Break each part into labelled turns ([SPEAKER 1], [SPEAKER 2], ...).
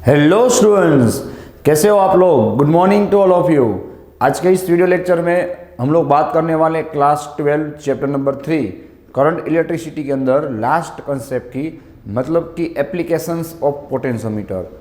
[SPEAKER 1] Hello students, कैसे हो आप लोग। Good morning to all of you. आज के इस वीडियो लेक्चर में हम लोग बात करने वाले class 12 chapter number 3 current electricity के अंदर लास्ट कंसेप्ट की, मतलब कि एप्लीकेशंस ऑफ पोटेंशियोमीटर।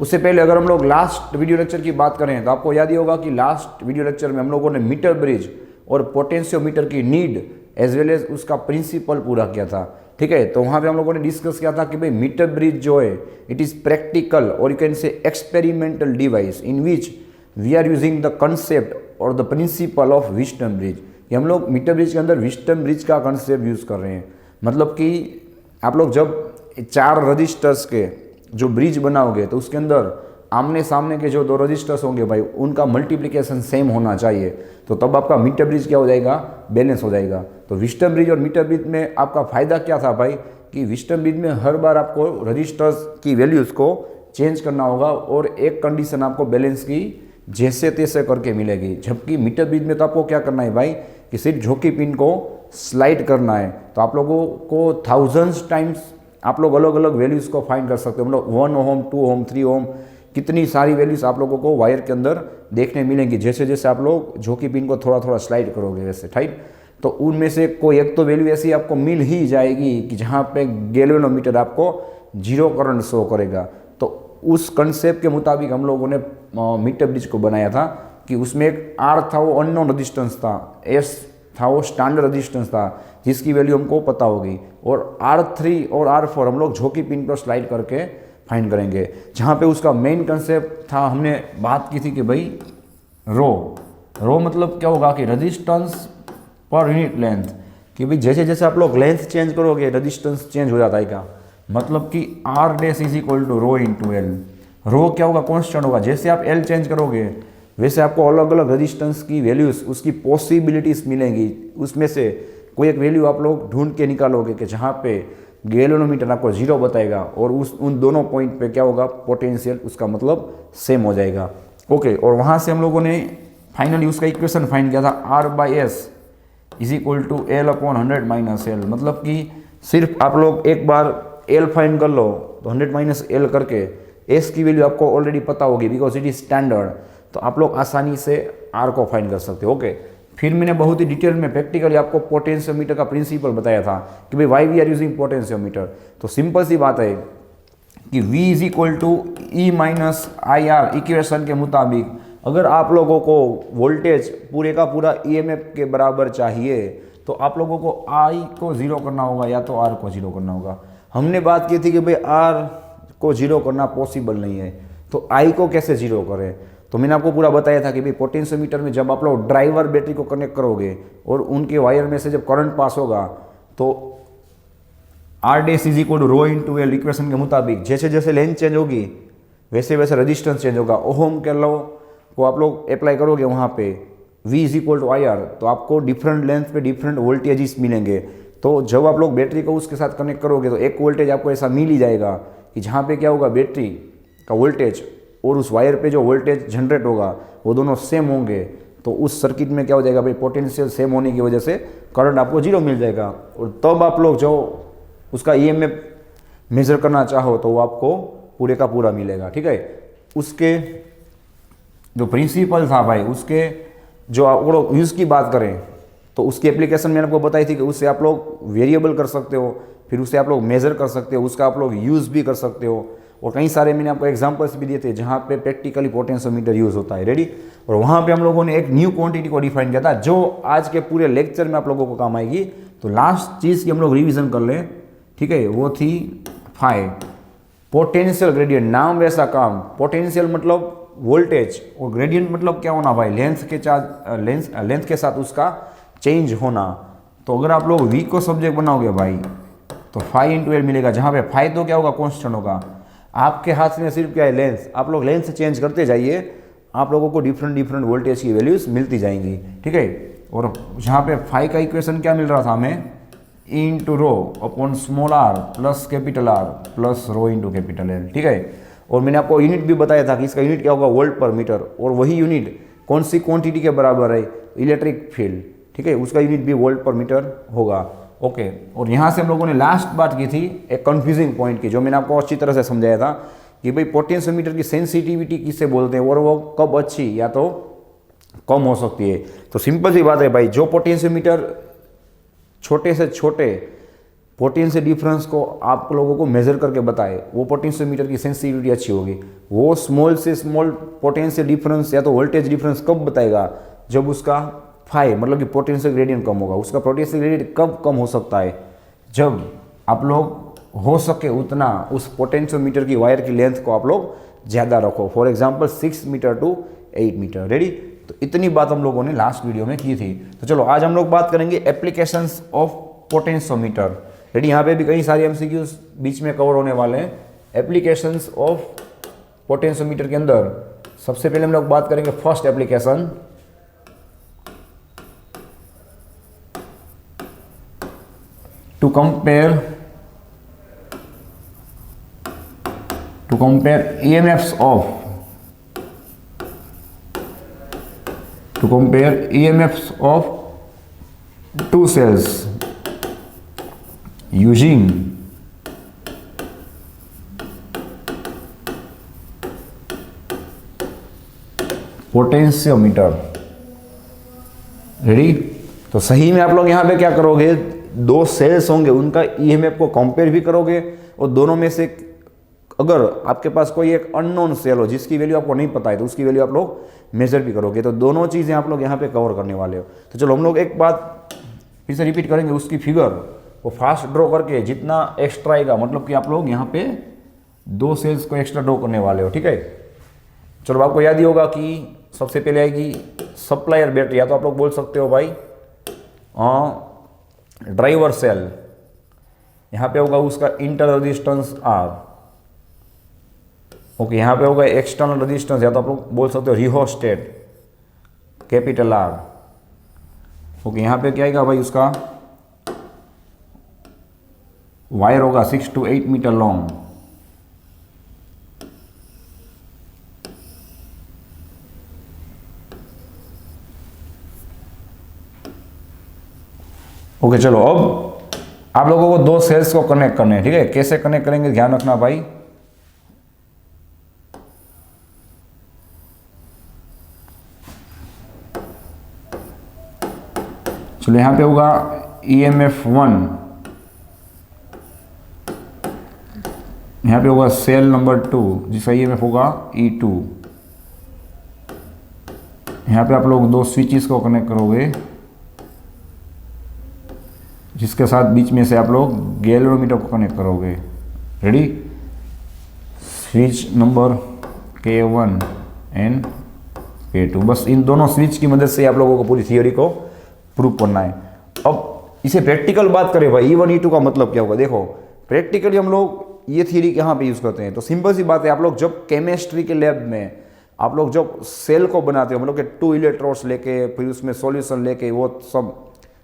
[SPEAKER 1] उससे पहले अगर हम लोग लास्ट वीडियो लेक्चर की बात करें तो आपको याद ही होगा कि लास्ट वीडियो लेक्चर में हम लोगों ने मीटर ब्रिज और पोटेंशियोमीटर की नीड एज वेल एज उसका प्रिंसिपल पूरा किया था। ठीक है, तो वहाँ पे हम लोगों ने डिस्कस किया था कि भाई मीटर ब्रिज जो है इट इज़ प्रैक्टिकल और you can say experimental device in which we are using the concept और the principle of Wheatstone bridge. ये हम लोग मीटर ब्रिज के अंदर विस्टम ब्रिज का कंसेप्ट यूज़ कर रहे हैं। मतलब कि आप लोग जब 4 रजिस्टर्स के जो ब्रिज बनाओगे तो उसके अंदर आमने सामने के जो 2 रजिस्टर्स होंगे भाई उनका मल्टीप्लिकेशन सेम होना चाहिए, तो तब आपका मीटर ब्रिज क्या हो जाएगा, बैलेंस हो जाएगा। तो विस्टम ब्रिज और मीटर ब्रिज में आपका फ़ायदा क्या था भाई कि विस्टम ब्रिज में हर बार आपको रजिस्टर्स की वैल्यूज़ को चेंज करना होगा और एक कंडीशन आपको बैलेंस की जैसे तैसे करके मिलेगी। जबकि मीटर ब्रिज में तो आपको क्या करना है भाई कि सिर्फ झोंकी पिन को स्लाइड करना है। तो आप लोगों को थाउजेंड्स टाइम्स आप लोग अलग अलग वैल्यूज़ को फाइंड कर सकते हो। मतलब 1 ओम, 2 ओम, 3 ओम, कितनी सारी वैल्यूज़ आप लोगों को वायर के अंदर देखने मिलेंगी जैसे जैसे आप लोग झोंकी पिन को थोड़ा थोड़ा स्लाइड करोगे वैसे। राइट, तो उनमें से कोई एक तो वैल्यू ऐसी आपको मिल ही जाएगी कि जहाँ पे गैल्वेनोमीटर आपको 0 करंट शो करेगा। तो उस कंसेप्ट के मुताबिक हम लोगों ने मीटर ब्रिज को बनाया था कि उसमें एक R था, वो अननोन रजिस्टेंस था, S था वो स्टैंडर्ड रजिस्टेंस था जिसकी वैल्यू हमको पता होगी, और R3 और R4 हम लोग झोंकी पिन पर स्लाइड करके फाइंड करेंगे। जहाँ पे उसका मेन कंसेप्ट था, हमने बात की थी कि भाई रो मतलब क्या होगा कि रेजिस्टेंस पर यूनिट लेंथ, कि भाई जैसे जैसे आप लोग लेंथ चेंज करोगे रेजिस्टेंस चेंज हो जाता है क्या। मतलब कि R dash is equal to rho into L. Rho क्या होगा, कॉन्स्टेंट होगा। जैसे आप एल चेंज करोगे वैसे आपको अलग अलग रेजिस्टेंस की वैल्यूज़, उसकी पॉसिबिलिटीज़ मिलेंगी। उसमें से कोई एक वैल्यू आप लोग ढूंढ के निकालोगे कि जहाँ पे गैल्वेनोमीटर आपको 0 बताएगा और उन दोनों पॉइंट पे क्या होगा, पोटेंशियल उसका मतलब सेम हो जाएगा। ओके, और वहाँ से हम लोगों ने फाइनली उसका इक्वेशन फाइंड किया था R/S is equal to L upon 100 minus L। मतलब कि सिर्फ आप लोग एक बार L फाइंड कर लो तो 100 माइनस L करके S की वैल्यू आपको ऑलरेडी पता होगी बिकॉज इट इज स्टैंडर्ड, तो आप लोग आसानी से R को फाइंड कर सकते हो। ओके, फिर मैंने बहुत ही डिटेल में प्रैक्टिकली आपको पोटेंशियोमीटर का प्रिंसिपल बताया था कि भाई why we are using potentiometer. तो सिंपल सी बात है कि V is equal to E minus IR equation के मुताबिक अगर आप लोगों को वोल्टेज पूरे का पूरा EMF के बराबर चाहिए तो आप लोगों को I को 0 करना होगा या तो R को 0 करना होगा। हमने बात की थी कि भाई R को 0 करना पॉसिबल नहीं है, तो I को कैसे 0 करें। तो मैंने आपको पूरा बताया था कि भाई पोटेंशियोमीटर में जब आप लोग ड्राइवर बैटरी को कनेक्ट करोगे और उनके वायर में से जब करंट पास होगा तो R dash is equal to rho into L equation के मुताबिक जैसे जैसे लेंथ चेंज होगी वैसे वैसे रेजिस्टेंस चेंज होगा। ओहम के लॉ को आप लोग अप्लाई करोगे वहाँ पे V is equal to IR, तो आपको डिफरेंट लेंथ पे डिफरेंट वोल्टेजेस मिलेंगे। तो जब आप लोग बैटरी को उसके साथ कनेक्ट करोगे तो एक वोल्टेज आपको ऐसा मिल ही जाएगा कि जहाँ पे क्या होगा, बैटरी का वोल्टेज और उस वायर पे जो वोल्टेज जनरेट होगा वो दोनों सेम होंगे। तो उस सर्किट में क्या हो जाएगा भाई, पोटेंशियल सेम होने की वजह से करंट आपको 0 मिल जाएगा। और तब आप लोग जो उसका EMF मेजर करना चाहो तो वो आपको पूरे का पूरा मिलेगा। ठीक है, उसके जो प्रिंसिपल था भाई, उसके जो आप लोग यूज़ की बात करें तो उसकी एप्लीकेशन मैंने आपको बताई थी कि उससे आप लोग वेरिएबल कर सकते हो, फिर उससे आप लोग मेजर कर सकते हो, उसका आप लोग यूज़ भी कर सकते हो। और कई सारे मैंने आपको एग्जांपल्स भी दिए थे जहाँ पे प्रैक्टिकली पोटेंशियोमीटर यूज़ होता है। रेडी, और वहाँ पे हम लोगों ने एक न्यू क्वांटिटी को डिफाइन किया था जो आज के पूरे लेक्चर में आप लोगों को काम आएगी। तो लास्ट चीज़ की हम लोग रिविजन कर लें, ठीक है, वो थी फाई पोटेंशियल ग्रेडियंट। नाम वैसा काम, पोटेंशियल मतलब वोल्टेज और ग्रेडियंट मतलब क्या होना भाई, लेंथ के साथ उसका चेंज होना। तो अगर आप लोग V को सब्जेक्ट बनाओगे भाई तो फाई इंटू एल मिलेगा, जहाँ पे फाई तो क्या होगा, कॉन्स्टेंट होगा। आपके हाथ में सिर्फ क्या है, लेंथ। आप लोग लेंथ चेंज करते जाइए, आप लोगों को डिफरेंट वोल्टेज की वैल्यूज मिलती जाएंगी। ठीक है, और जहाँ पे फाई का इक्वेशन क्या मिल रहा था हमें, E into rho upon small r plus capital R plus rho into capital L। ठीक है, और मैंने आपको यूनिट भी बताया था कि इसका यूनिट क्या होगा, वोल्ट पर मीटर, और वही यूनिट कौन सी क्वांटिटी के बराबर है, इलेक्ट्रिक फील्ड। ठीक है, उसका यूनिट भी वोल्ट पर मीटर होगा। ओके, और यहाँ से हम लोगों ने लास्ट बात की थी एक कंफ्यूजिंग पॉइंट की, जो मैंने आपको अच्छी तरह से समझाया था कि भाई पोटेंशियोमीटर की सेंसिटिविटी किसे बोलते हैं और वो कब अच्छी या तो कम हो सकती है। तो सिंपल सी बात है भाई, जो पोटेंशियोमीटर छोटे से छोटे पोटेंशियल डिफरेंस को आप लोगों को मेजर करके बताए, वो पोटेंशियोमीटर की सेंसिटिविटी अच्छी होगी। वो स्मॉल से स्मॉल पोटेंशियल डिफरेंस या तो वोल्टेज डिफरेंस कब बताएगा, जब उसका फाइव मतलब कि पोटेंशियल ग्रेडियंट कम होगा। उसका पोटेंशियल ग्रेडियंट कब कम हो सकता है, जब आप लोग हो सके उतना उस पोटेंशियोमीटर की वायर की लेंथ को आप लोग ज़्यादा रखो। For example 6 metre to 8 metre. Ready. तो इतनी बात हम लोगों ने लास्ट वीडियो में की थी। तो चलो आज हम लोग बात करेंगे एप्लीकेशंस ऑफ पोटेंशियोमीटर। रेडी। यहाँ पे भी कई सारे एमसीक्यूज बीच में कवर होने वाले हैं। एप्लीकेशंस ऑफ पोटेंशियोमीटर के अंदर सबसे पहले हम लोग बात करेंगे first application, to compare EMFs of two cells using potentiometer. Ready. तो सही में आप लोग यहाँ पे क्या करोगे, दो सेल्स होंगे उनका ईएमएफ को कंपेयर भी करोगे और दोनों में से अगर आपके पास कोई एक अननोन सेल हो जिसकी वैल्यू आपको नहीं पता है तो उसकी वैल्यू आप लोग मेजर भी करोगे। तो दोनों चीज़ें आप लोग यहाँ पे कवर करने वाले हो। तो चलो हम लोग एक बात फिर से रिपीट करेंगे, उसकी फिगर वो फास्ट ड्रॉ करके जितना एक्स्ट्रा आएगा, मतलब कि आप लोग यहाँ पे दो सेल्स को एक्स्ट्रा ड्रॉ करने वाले हो। ठीक है। चलो आपको याद ही होगा कि सबसे पहले आएगी सप्लायर बैटरी, या तो आप लोग बोल सकते हो भाई ड्राइवर सेल। यहाँ पे होगा उसका इंटरनल रेजिस्टेंस आर। ओके। यहाँ पे होगा एक्सटर्नल रेजिस्टेंस, या तो आप लोग बोल सकते हो रिहोस्टेट कैपिटल आर। ओके। यहाँ पे क्या आएगा भाई, उसका वायर होगा 6 to 8 मीटर लॉन्ग। ओके। चलो अब आप लोगों को दो सेल्स को कनेक्ट करने हैं। ठीक है। कैसे कनेक्ट करेंगे ध्यान रखना भाई। चलो यहाँ पे होगा EMF 1, यहाँ पे होगा सेल नंबर 2 जिसका EMF होगा E2। यहाँ पे आप लोग दो स्विचेस को कनेक्ट करोगे जिसके साथ बीच में से आप लोग गैल्वेनोमीटर को कनेक्ट करोगे। Ready. Switch number K1 and K2। बस इन दोनों स्विच की मदद से आप लोगों को पूरी थियोरी को प्रूव करना है। अब इसे प्रैक्टिकल बात करें भाई, E1 E2 का मतलब क्या होगा। देखो प्रैक्टिकली हम लोग ये थियरी कहाँ पे यूज़ करते हैं, तो सिंपल सी बात है, आप लोग जब केमिस्ट्री के लैब में आप लोग जब सेल को बनाते हो, मतलब कि 2 इलेक्ट्रोड्स लेके फिर उसमें सॉल्यूशन लेके वो सब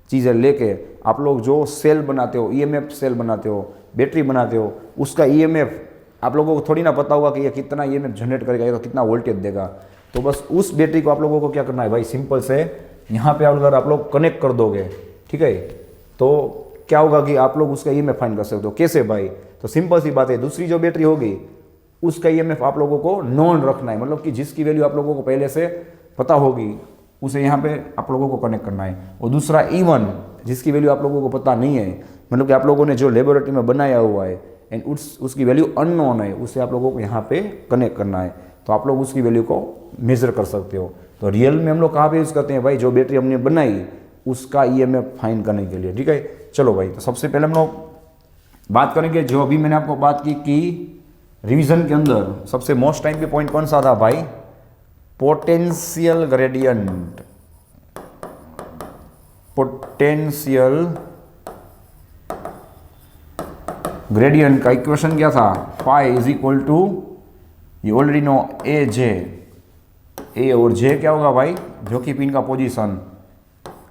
[SPEAKER 1] चीज़ें लेके आप लोग जो सेल बनाते हो, EMF सेल बनाते हो, बैटरी बनाते हो, उसका EMF आप लोगों को थोड़ी ना पता होगा कि ये कितना EMF जनरेट करेगा, ये तो कितना वोल्टेज देगा। तो बस उस बैटरी को आप लोगों को क्या करना है भाई, सिंपल से यहाँ पे अगर आप लोग कनेक्ट कर दोगे, ठीक है, तो क्या होगा कि आप लोग उसका EMF फाइंड कर सकते हो। कैसे भाई, तो सिंपल सी बात है, दूसरी जो बैटरी होगी उसका EMF आप लोगों को नॉन रखना है, मतलब कि जिसकी वैल्यू आप लोगों को पहले से पता होगी उसे यहाँ पे आप लोगों को कनेक्ट करना है। और दूसरा E1 जिसकी वैल्यू आप लोगों को पता नहीं है, मतलब कि आप लोगों ने जो लेबोरेटरी में बनाया हुआ है एंड उसकी वैल्यू अननोन है, उसे आप लोगों को यहाँ पे कनेक्ट करना है, तो आप लोग उसकी वैल्यू को मेजर कर सकते हो। तो रियल में हम लोग कहाँ पे यूज़ करते हैं भाई, जो बैटरी हमने बनाई उसका EMF फाइंड करने के लिए। ठीक है, चलो भाई, तो सबसे पहले हम लोग बात करेंगे, जो अभी मैंने आपको बात की कि रिवीजन के अंदर सबसे मोस्ट टाइम के पॉइंट कौन सा था भाई, पोटेंशियल ग्रेडियंट। पोटेंशियल ग्रेडियंट का इक्वेशन क्या था, फाई इज इक्वल टू, ये ऑलरेडी नो, ए जे, ए और जे क्या होगा भाई, जो कि पिन का पोजीशन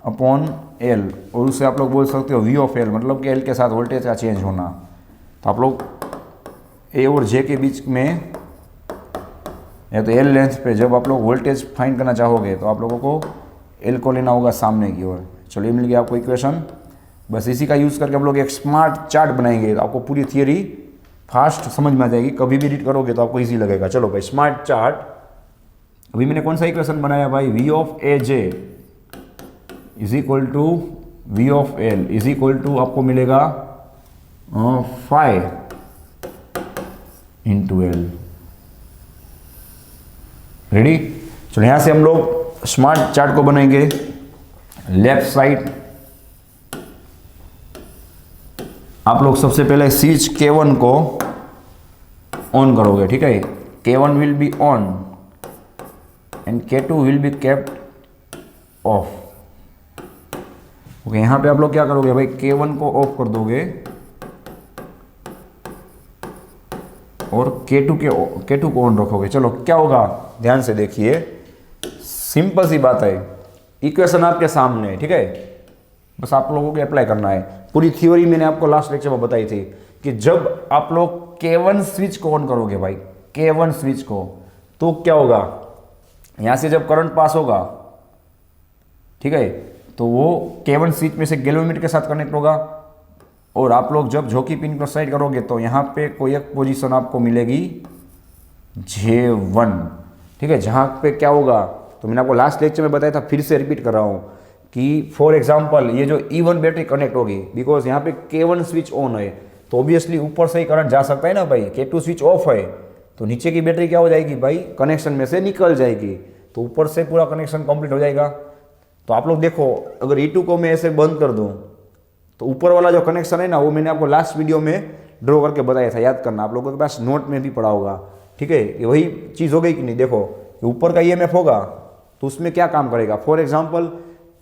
[SPEAKER 1] अपॉन एल, और उससे आप लोग बोल सकते हो वी ऑफ एल, मतलब कि एल के साथ वोल्टेज का चेंज होना। तो आप लोग ए और जे के बीच में या तो एल लेंथ पे जब आप लोग वोल्टेज फाइंड करना चाहोगे तो आप लोगों को एल को लेना होगा सामने की ओर। चलिए, मिल गया आपको इक्वेशन। बस इसी का यूज़ करके हम लोग एक स्मार्ट चार्ट बनाएंगे, तो आपको पूरी थियरी फास्ट समझ में आ जाएगी, कभी भी रीड करोगे तो आपको इजी लगेगा। चलो भाई, स्मार्ट चार्ट, अभी मैंने कौन सा इक्वेशन बनाया भाई, V of A J is equal to V of L is equal to आपको मिलेगा 5 इंटू एल। रेडी? चलो यहां से हम लोग स्मार्ट चार्ट को बनाएंगे। लेफ्ट साइड आप लोग सबसे पहले स्विच K1 को ऑन करोगे, ठीक है। K1 will be on and K2 will be kept of. Okay, यहां पे आप लोग क्या करोगे भाई, K1 को ऑफ कर दोगे और K2 को ऑन रखोगे। चलो क्या होगा, ध्यान से देखिए, सिंपल सी बात है, इक्वेशन आपके सामने है, ठीक है, बस आप लोगों को अप्लाई करना है। पूरी थ्योरी मैंने आपको लास्ट लेक्चर में बताई थी कि जब आप लोग K1 स्विच को ऑन करोगे भाई, K1 स्विच को, तो क्या होगा, यहां से जब करंट पास होगा, ठीक है, तो वो K1 स्विच में से गैल्वेनोमीटर के साथ कनेक्ट होगा और आप लोग जब झोंकी पिन को स्लाइड करोगे तो यहाँ पे कोई एक पोजीशन आपको मिलेगी J1, ठीक है। जहाँ पे क्या होगा, तो मैंने आपको लास्ट लेक्चर में बताया था, फिर से रिपीट कर रहा हूँ कि फॉर एग्जांपल ये जो E1 बैटरी कनेक्ट होगी, बिकॉज यहाँ पे K1 स्विच ऑन है तो ऑब्वियसली ऊपर से ही करंट जा सकता है ना भाई। K2 स्विच ऑफ है तो नीचे की बैटरी क्या हो जाएगी भाई, कनेक्शन में से निकल जाएगी, तो ऊपर से पूरा कनेक्शन कंप्लीट हो जाएगा। तो आप लोग देखो, अगर E2 को मैं ऐसे बंद कर दूँ तो ऊपर वाला जो कनेक्शन है ना, वो मैंने आपको लास्ट वीडियो में ड्रॉ करके बताया था, याद करना, आप लोगों के पास नोट में भी पड़ा होगा, ठीक है। ये वही चीज़ हो गई कि नहीं, देखो ऊपर का EMF होगा तो उसमें क्या काम करेगा। फॉर एग्जांपल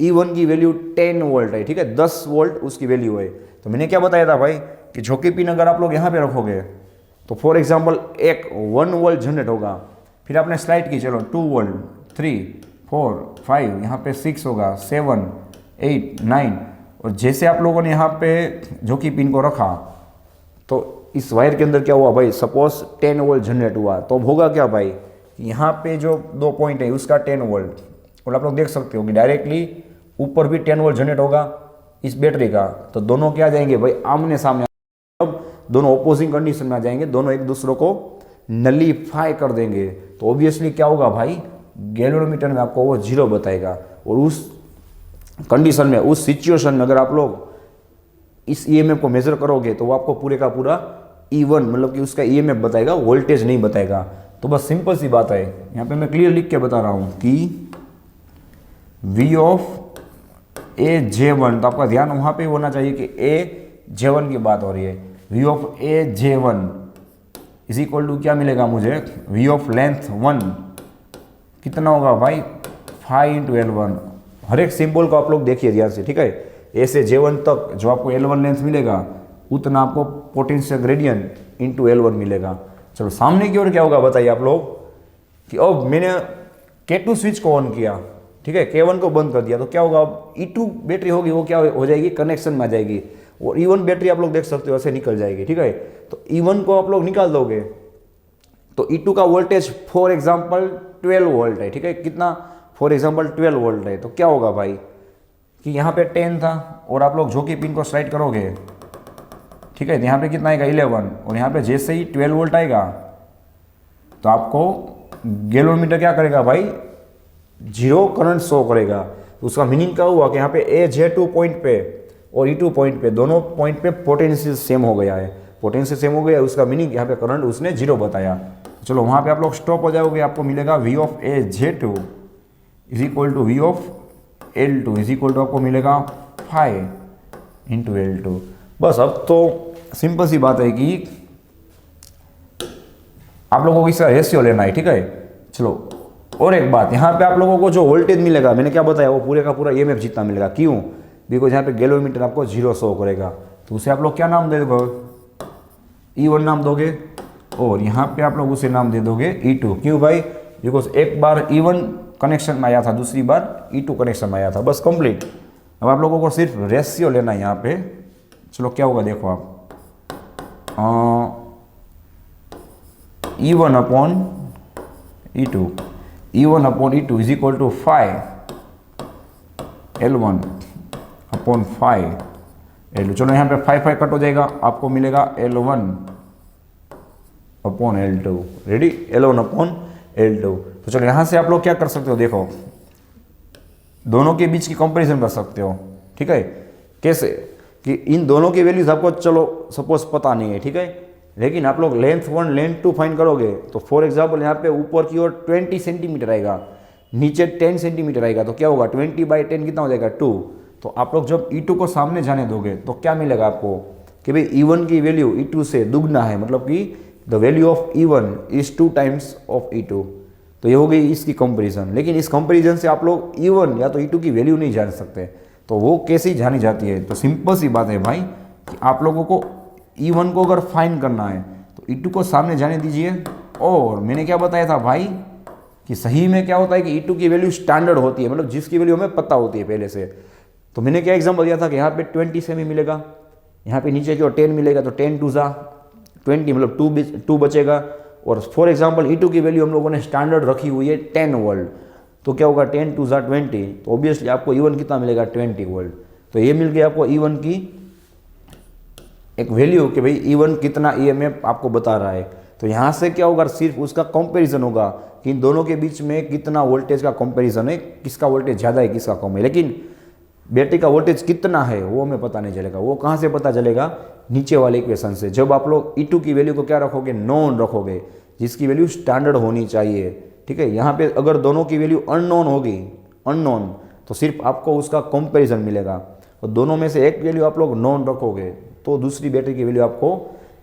[SPEAKER 1] E1 की वैल्यू 10 वोल्ट है, ठीक है, 10 वोल्ट उसकी वैल्यू है। तो मैंने क्या बताया था भाई कि झोंकी पिन अगर आप लोग यहाँ पे रखोगे तो फॉर एग्जांपल एक 1 वोल्ट जनरेट होगा, फिर आपने स्लाइड की, चलो 2 वोल्ट, 3, 4, 5, यहाँ पे 6 होगा, 7, 8, 9, और जैसे आप लोगों ने यहाँ पे झोंकी पिन को रखा तो इस वायर के अंदर क्या हुआ भाई, सपोज 10 वोल्ट जनरेट हुआ, तो अब होगा क्या भाई, यहाँ पे जो 2 पॉइंट है उसका 10 वोल्ट, और आप लोग देख सकते हो कि डायरेक्टली ऊपर भी 10 वोल्ट जनरेट होगा इस बैटरी का, तो दोनों क्या जाएंगे भाई, आमने सामने, अब दोनों ऑपोजिंग कंडीशन में आ जाएंगे, दोनों एक दूसरे को नलीफाई कर देंगे। तो ऑब्वियसली क्या होगा भाई, गैल्वेनोमीटर में आपको वो 0 बताएगा, और उस कंडीशन में, उस सिचुएशन में अगर आप लोग इस EMF को मेजर करोगे तो वो आपको पूरे का पूरा E1 मतलब कि उसका EMF बताएगा, वोल्टेज नहीं बताएगा। तो बस सिंपल सी बात है, यहाँ पे मैं क्लियर लिख के बता रहा हूँ कि V ऑफ ए J1, तो आपका ध्यान वहाँ पे होना चाहिए कि A J1 की बात हो रही है। V of A J1 is equal to क्या मिलेगा मुझे, V ऑफ लेंथ 1 कितना होगा भाई, 5 इंटू L1। हर एक सिंबल को आप लोग देखिए ध्यान से, ठीक है। ए से J1 तक जो आपको L1 लेंथ मिलेगा उतना आपको पोटेंशियल ग्रेडियंट इंटू L1 मिलेगा। चलो सामने की ओर क्या होगा बताइए आप लोग, कि अब मैंने K2 स्विच को ऑन किया, ठीक है, K1 को बंद कर दिया, तो क्या होगा, अब E2 बैटरी होगी वो क्या हो जाएगी, कनेक्शन में आ जाएगी, और E1 बैटरी आप लोग देख सकते हो ऐसे निकल जाएगी, ठीक है। तो E1 को आप लोग निकाल दोगे तो E2 का वोल्टेज फॉर एग्जाम्पल 12 वोल्ट है, ठीक है, कितना, फॉर एग्जाम्पल 12 वोल्ट है। तो क्या होगा भाई कि यहाँ पे 10 था और आप लोग झोंकी पिन को स्लाइड करोगे, ठीक है, यहाँ पे कितना आएगा 11, और यहाँ पे जैसे ही 12 वोल्ट आएगा तो आपको गैल्वेनोमीटर क्या करेगा भाई, 0 करंट शो करेगा। तो उसका मीनिंग क्या हुआ कि यहाँ पे J2 पॉइंट पे और E2 पॉइंट पे, दोनों पॉइंट पे पोटेंशियल सेम हो गया है, पोटेंशियल सेम हो गया, उसका मीनिंग यहाँ पे करंट उसने 0 बताया। चलो वहाँ पे आप लोग स्टॉप हो जाओगे, आपको मिलेगा V of A J2 is equal to V of L2 is equal to आपको मिलेगा 5 इंटू L2। बस अब तो सिंपल सी बात है कि आप लोगों को इसका रेशियो लेना है, ठीक है। चलो और एक बात, यहाँ पे आप लोगों को जो वोल्टेज मिलेगा, मैंने क्या बताया, वो पूरे का पूरा EMF जितना मिलेगा। क्यों, बिकॉज यहाँ पे गैल्वेनोमीटर आपको 0 शो करेगा, तो उसे आप लोग क्या नाम दे दोगे, E1 नाम दोगे, और यहाँ पे आप लोग उसे नाम दे दोगे E2। क्यों भाई, बिकॉज एक बार E1 कनेक्शन में आया था, दूसरी बार E2 कनेक्शन में आया था, बस कंप्लीट। अब आप लोगों को सिर्फ रेशियो लेना है यहाँ पे। चलो क्या होगा देखो आप, E1 upon E2, E1 upon E2 is equal to 5 L1 upon 5 L2। चलो यहाँ पे 5 कट हो जाएगा, आपको मिलेगा L1 upon L2, ready, L1 upon L2। तो चलो यहाँ से आप लोग क्या कर सकते हो, देखो दोनों के बीच की कंपैरिजन कर सकते हो, ठीक है। कैसे कि इन दोनों की वैल्यूज आपको चलो सपोज पता नहीं है, ठीक है, लेकिन आप लोग लेंथ 1 लेंथ 2 फाइंड करोगे तो फॉर एग्जांपल यहाँ पे ऊपर की ओर 20 सेंटीमीटर आएगा, नीचे 10 सेंटीमीटर आएगा, तो क्या होगा 20/10 कितना हो जाएगा 2। तो आप लोग जब E2 को सामने जाने दोगे तो क्या मिलेगा आपको कि भाई E1 की वैल्यू E2 से दुगना है, मतलब कि the value of E1 is 2 times of E2। तो ये हो गई इसकी कंपैरिजन। लेकिन इस कंपैरिजन से आप लोग E1 या तो E2 की वैल्यू नहीं जान सकते, तो वो कैसे जानी जाती है, तो सिंपल सी बात है भाई कि आप लोगों को E1 को अगर फाइंड करना है तो E2 को सामने जाने दीजिए। और मैंने क्या बताया था भाई कि सही में क्या होता है कि E2 की वैल्यू स्टैंडर्ड होती है, मतलब जिसकी वैल्यू हमें पता होती है पहले से। तो मैंने क्या एग्जाम्पल दिया था कि यहाँ पे 20 सेमी मिलेगा, यहाँ पे नीचे की ओर 10 मिलेगा, तो 10 2 20 मतलब 2 बचेगा। और फॉर एग्जाम्पल E2 की वैल्यू हम लोगों ने स्टैंडर्ड रखी हुई है 10 वोल्ट, तो क्या होगा 10 2 20, तो ऑब्वियसली आपको E1 कितना मिलेगा 20 वोल्ट। तो ये मिल गया आपको E1 की एक वैल्यू कि भाई E1 कितना EMF आपको बता रहा है। तो यहाँ से क्या होगा, सिर्फ उसका कंपैरिजन होगा कि इन दोनों के बीच में कितना वोल्टेज का कंपैरिजन है, किसका वोल्टेज ज़्यादा है किसका कम है। लेकिन बैटरी का वोल्टेज कितना है वो हमें पता नहीं चलेगा। वो कहाँ से पता चलेगा, नीचे वाले इक्वेशन से। जब आप लोग E2 की वैल्यू को क्या रखोगे, नॉन रखोगे, जिसकी वैल्यू स्टैंडर्ड होनी चाहिए, ठीक है। यहाँ पे अगर दोनों की वैल्यू अननोन होगी, अननोन, तो सिर्फ आपको उसका कंपैरिजन मिलेगा। और दोनों में से एक वैल्यू आप लोग नॉन रखोगे तो दूसरी बैटरी की वैल्यू आपको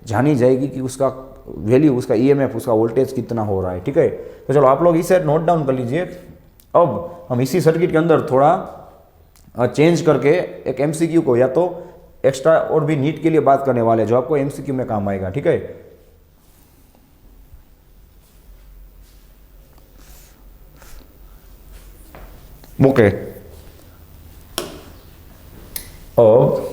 [SPEAKER 1] जानी जाएगी कि उसका वैल्यू, उसका EMF, उसका वोल्टेज कितना हो रहा है, ठीक है। तो चलो आप लोग इसे नोट डाउन कर लीजिए। अब हम इसी सर्किट के अंदर थोड़ा चेंज करके एक MCQ को या तो एक्स्ट्रा और भी नीट के लिए बात करने वाले जो आपको MCQ में काम आएगा, ठीक है। ओके, अब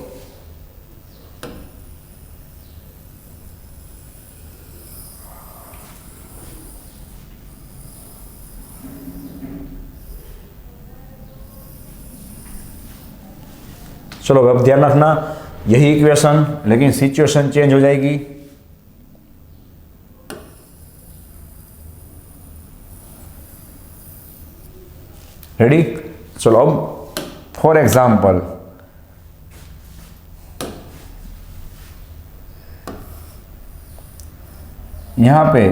[SPEAKER 1] चलो अब ध्यान रखना, यही इक्वेशन लेकिन सिचुएशन चेंज हो जाएगी। रेडी, चलो अब फॉर एग्जाम्पल यहां पे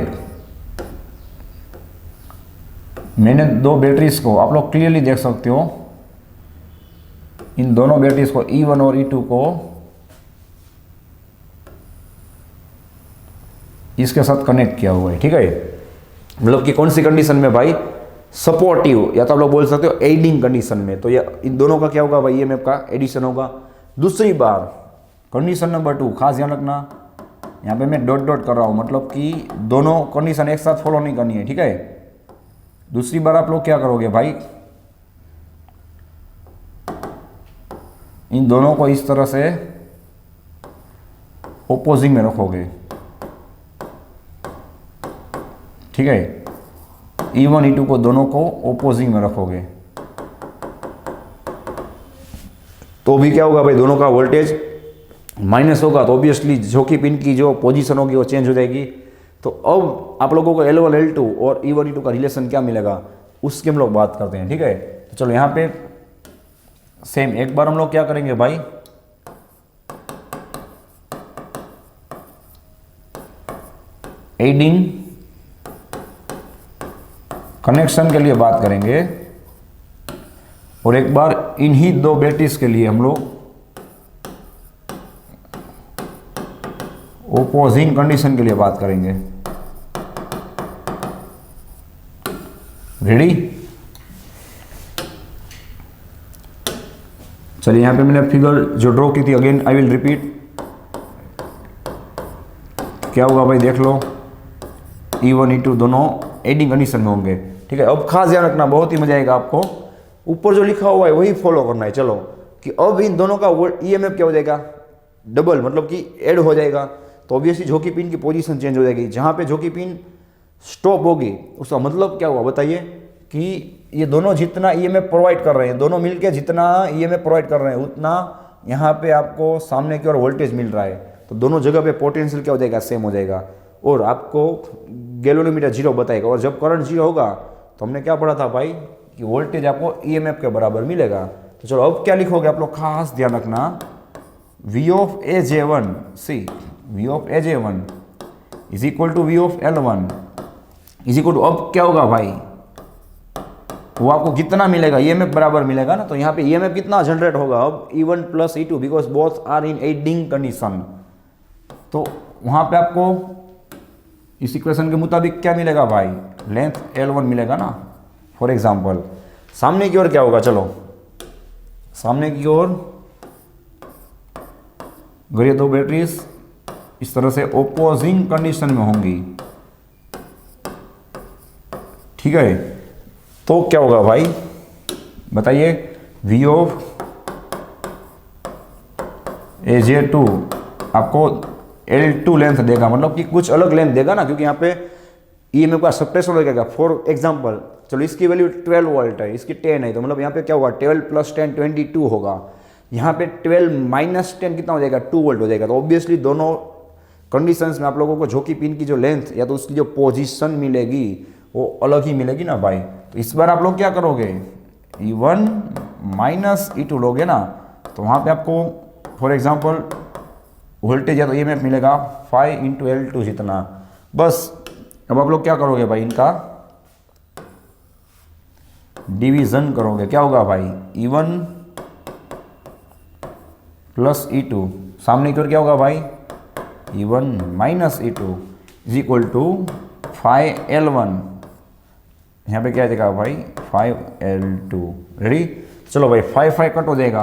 [SPEAKER 1] मैंने दो बैटरीज को, आप लोग क्लियरली देख सकते हो, इन दोनों बैटरीज को E1 और E2 को इसके साथ कनेक्ट किया हुआ है, ठीक है। मतलब कि कौन सी कंडीशन में भाई, सपोर्टिव, या तो आप लोग बोल सकते हो एडिंग कंडीशन में। तो ये इन दोनों का क्या होगा भाई, EMF का एडिशन होगा। दूसरी बार कंडीशन नंबर 2, खास ध्यान रखना, यहाँ पे मैं डॉट डॉट कर रहा हूँ, मतलब कि दोनों कंडीशन एक साथ फॉलो नहीं करनी है, ठीक है। दूसरी बार आप लोग क्या करोगे भाई, इन दोनों को इस तरह से ओपोजिंग में रखोगे, ठीक है। E1 E2 को दोनों को ओपोजिंग में रखोगे तो भी क्या होगा भाई, दोनों का वोल्टेज माइनस होगा, तो ऑब्वियसली झोंकी पिन की जो पोजीशन होगी वो चेंज हो जाएगी। तो अब आप लोगों को L1 L2 और E1 E2 का रिलेशन क्या मिलेगा उसकी हम लोग बात करते हैं, ठीक है। तो चलो यहाँ पे सेम एक बार हम लोग क्या करेंगे भाई, एडिंग कनेक्शन के लिए बात करेंगे, और एक बार इन्हीं दो बैटरीज के लिए हम लोग ओपोजिंग कंडीशन के लिए बात करेंगे। रेडी, चलिए यहाँ पे मैंने फिगर जो ड्रॉ की थी, अगेन आई विल रिपीट। क्या होगा भाई देख लो, E1 E2 दोनों एडिंग कंडीशन में होंगे, ठीक है। अब खास ध्यान रखना, बहुत ही मजा आएगा आपको, ऊपर जो लिखा हुआ है वही फॉलो करना है। चलो कि अब इन दोनों का EMF क्या हो जाएगा, डबल, मतलब कि ऐड हो जाएगा। तो ऑब्वियसली झोंकी पिन की पोजीशन चेंज हो जाएगी। जहाँ पे झोंकी पिन स्टॉप होगी उसका मतलब क्या हुआ बताइए, कि ये दोनों जितना EMF प्रोवाइड कर रहे हैं, दोनों मिलके जितना EMF प्रोवाइड कर रहे हैं उतना यहाँ पे आपको सामने की ओर वोल्टेज मिल रहा है। तो दोनों जगह पे पोटेंशियल क्या हो जाएगा, सेम हो जाएगा। और आपको गैल्वेनोमीटर जीरो बताएगा। और जब करंट जीरो होगा तो हमने क्या पढ़ा था भाई कि वोल्टेज आपको ईएमएफ के बराबर मिलेगा। तो चलो अब क्या लिखोगे आप लोग, खास ध्यान रखना, V of A J one, see V of A J one is equal to V of L1 is equal to, अब क्या होगा भाई, वो आपको कितना मिलेगा, ईएमएफ बराबर मिलेगा ना। तो यहाँ पे ईएमएफ कितना जनरेट होगा अब, E1 plus E2 because both are in adding condition. तो वहाँ पे आपको इस इक्वेशन के मुताबिक क्या मिलेगा भाई, लेंथ L1 मिलेगा ना। फॉर एग्जाम्पल सामने की ओर क्या होगा, चलो सामने की ओर अगर ये दो बैटरीज इस तरह से ओपोजिंग कंडीशन में होंगी, ठीक है, तो क्या होगा भाई बताइए, V of A J two आपको L2 लेंथ देगा, मतलब कि कुछ अलग लेंथ देगा ना, क्योंकि यहाँ पे ईएमएफ का सप्रेशन लगेगा। फॉर एग्जांपल चलो इसकी वैल्यू 12 वोल्ट है, इसकी 10 है, तो मतलब यहाँ पे क्या होगा 12 प्लस 10 22 होगा। यहाँ पे 12 माइनस 10 कितना हो जाएगा, 2 वोल्ट हो जाएगा। तो ऑब्वियसली दोनों कंडीशंस में आप लोगों को झोंकी पिन की जो लेंथ या तो उसकी जो पोजीशन मिलेगी वो अलग ही मिलेगी ना भाई। तो इस बार आप लोग क्या करोगे, E1 माइनस E2 लोगे ना, तो वहाँ पे आपको फॉर एग्जांपल वोल्टेज या तो ईएमएफ मिलेगा 5 इंटू L2 जितना। बस अब आप लोग क्या करोगे भाई, इनका डिवीजन करोगे, क्या होगा भाई E1 प्लस E2, सामने की ओर क्या होगा भाई E1 minus E2 is equal to 5L1, यहाँ पे क्या देगा भाई 5L2। रेडी, चलो भाई 5 कट हो जाएगा,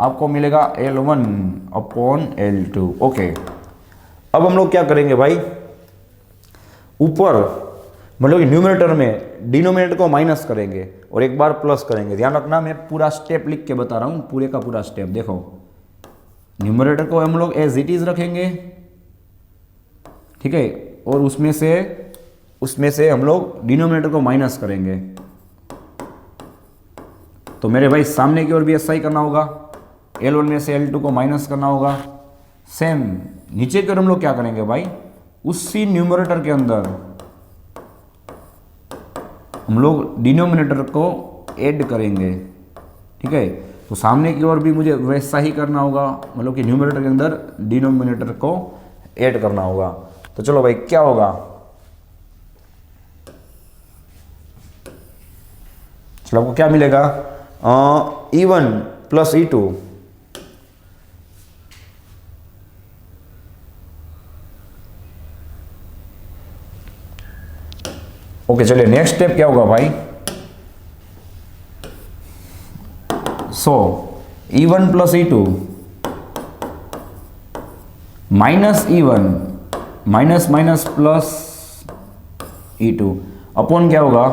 [SPEAKER 1] आपको मिलेगा L1 अपॉन L2। ओके, अब हम लोग क्या करेंगे भाई, ऊपर मतलब कि न्यूमरेटर में डिनोमिनेटर को माइनस करेंगे और एक बार प्लस करेंगे। ध्यान रखना मैं पूरा स्टेप लिख के बता रहा हूँ, पूरे का पूरा स्टेप। देखो न्यूमरेटर को हम लोग एज इट इज रखेंगे, ठीक है, और उसमें से हम लोग डिनोमिनेटर को माइनस करेंगे। तो मेरे भाई सामने की ओर भी ऐसा ही करना होगा, L1 में से L2 को माइनस करना होगा। सेम नीचे की ओर हम लोग क्या करेंगे भाई, उसी न्यूमरेटर के अंदर हम लोग डिनोमिनेटर को ऐड करेंगे, ठीक है। तो सामने की ओर भी मुझे वैसा ही करना होगा, मतलब कि न्यूमरेटर के अंदर डिनोमिनेटर को ऐड करना होगा। तो चलो भाई क्या होगा, चलो आपको क्या मिलेगा, E1 प्लस E2 ओके। चलिए नेक्स्ट स्टेप क्या होगा भाई, सो E1 plus E2 minus E1 minus minus plus E2 upon क्या होगा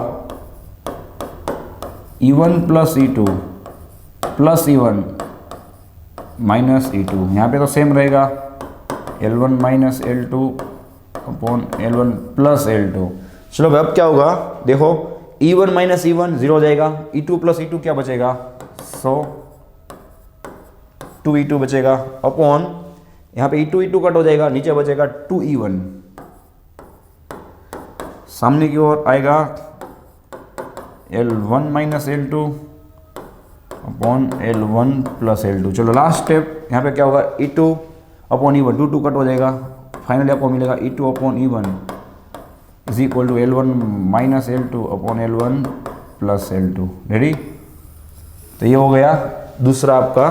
[SPEAKER 1] E1 plus E2 plus E1 minus E2। यहाँ पे तो सेम रहेगा, L1 minus L2 upon L1 plus L2। चलो भाई अब क्या होगा, देखो E1 माइनस E1 जीरो हो जाएगा, E2 प्लस E2 क्या बचेगा, सो 2E2 बचेगा अपॉन यहाँ पे E2 कट हो जाएगा, नीचे बचेगा 2E1। सामने की ओर आएगा L1 minus L2 upon L1 plus L2। चलो लास्ट स्टेप, यहाँ पे क्या होगा E2 अपॉन E1, 2 कट हो जाएगा, फाइनली आपको मिलेगा E2 upon E1 is equal to L1 minus L2 upon L1 plus L2। Ready, तो ये हो गया दूसरा आपका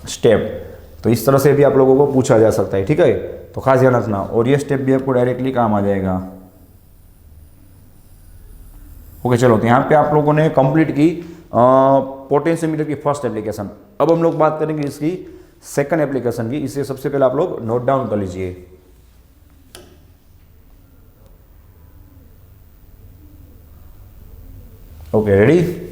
[SPEAKER 1] स्टेप। तो इस तरह से भी आप लोगों को पूछा जा सकता है, ठीक है, तो खास ध्यान रखना। और ये स्टेप भी आपको डायरेक्टली काम आ जाएगा। ओके चलो, तो यहाँ पे आप लोगों ने कंप्लीट की पोटेंशियोमीटर की फर्स्ट एप्लीकेशन। अब हम लोग बात करेंगे इसकी सेकंड एप्लीकेशन की। इसे सबसे पहले आप लोग नोट डाउन कर लीजिए। Okay ready,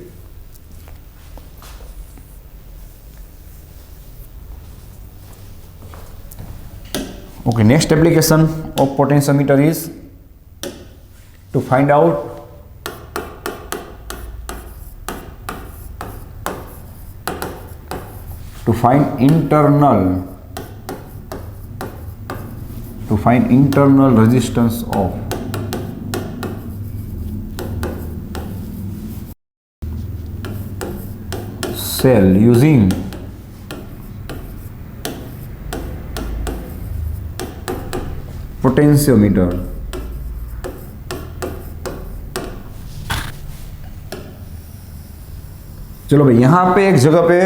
[SPEAKER 1] okay, next application of potentiometer is to find out internal to find internal resistance of cell using potentiometer. चलो भाई, यहाँ पे एक जगह पे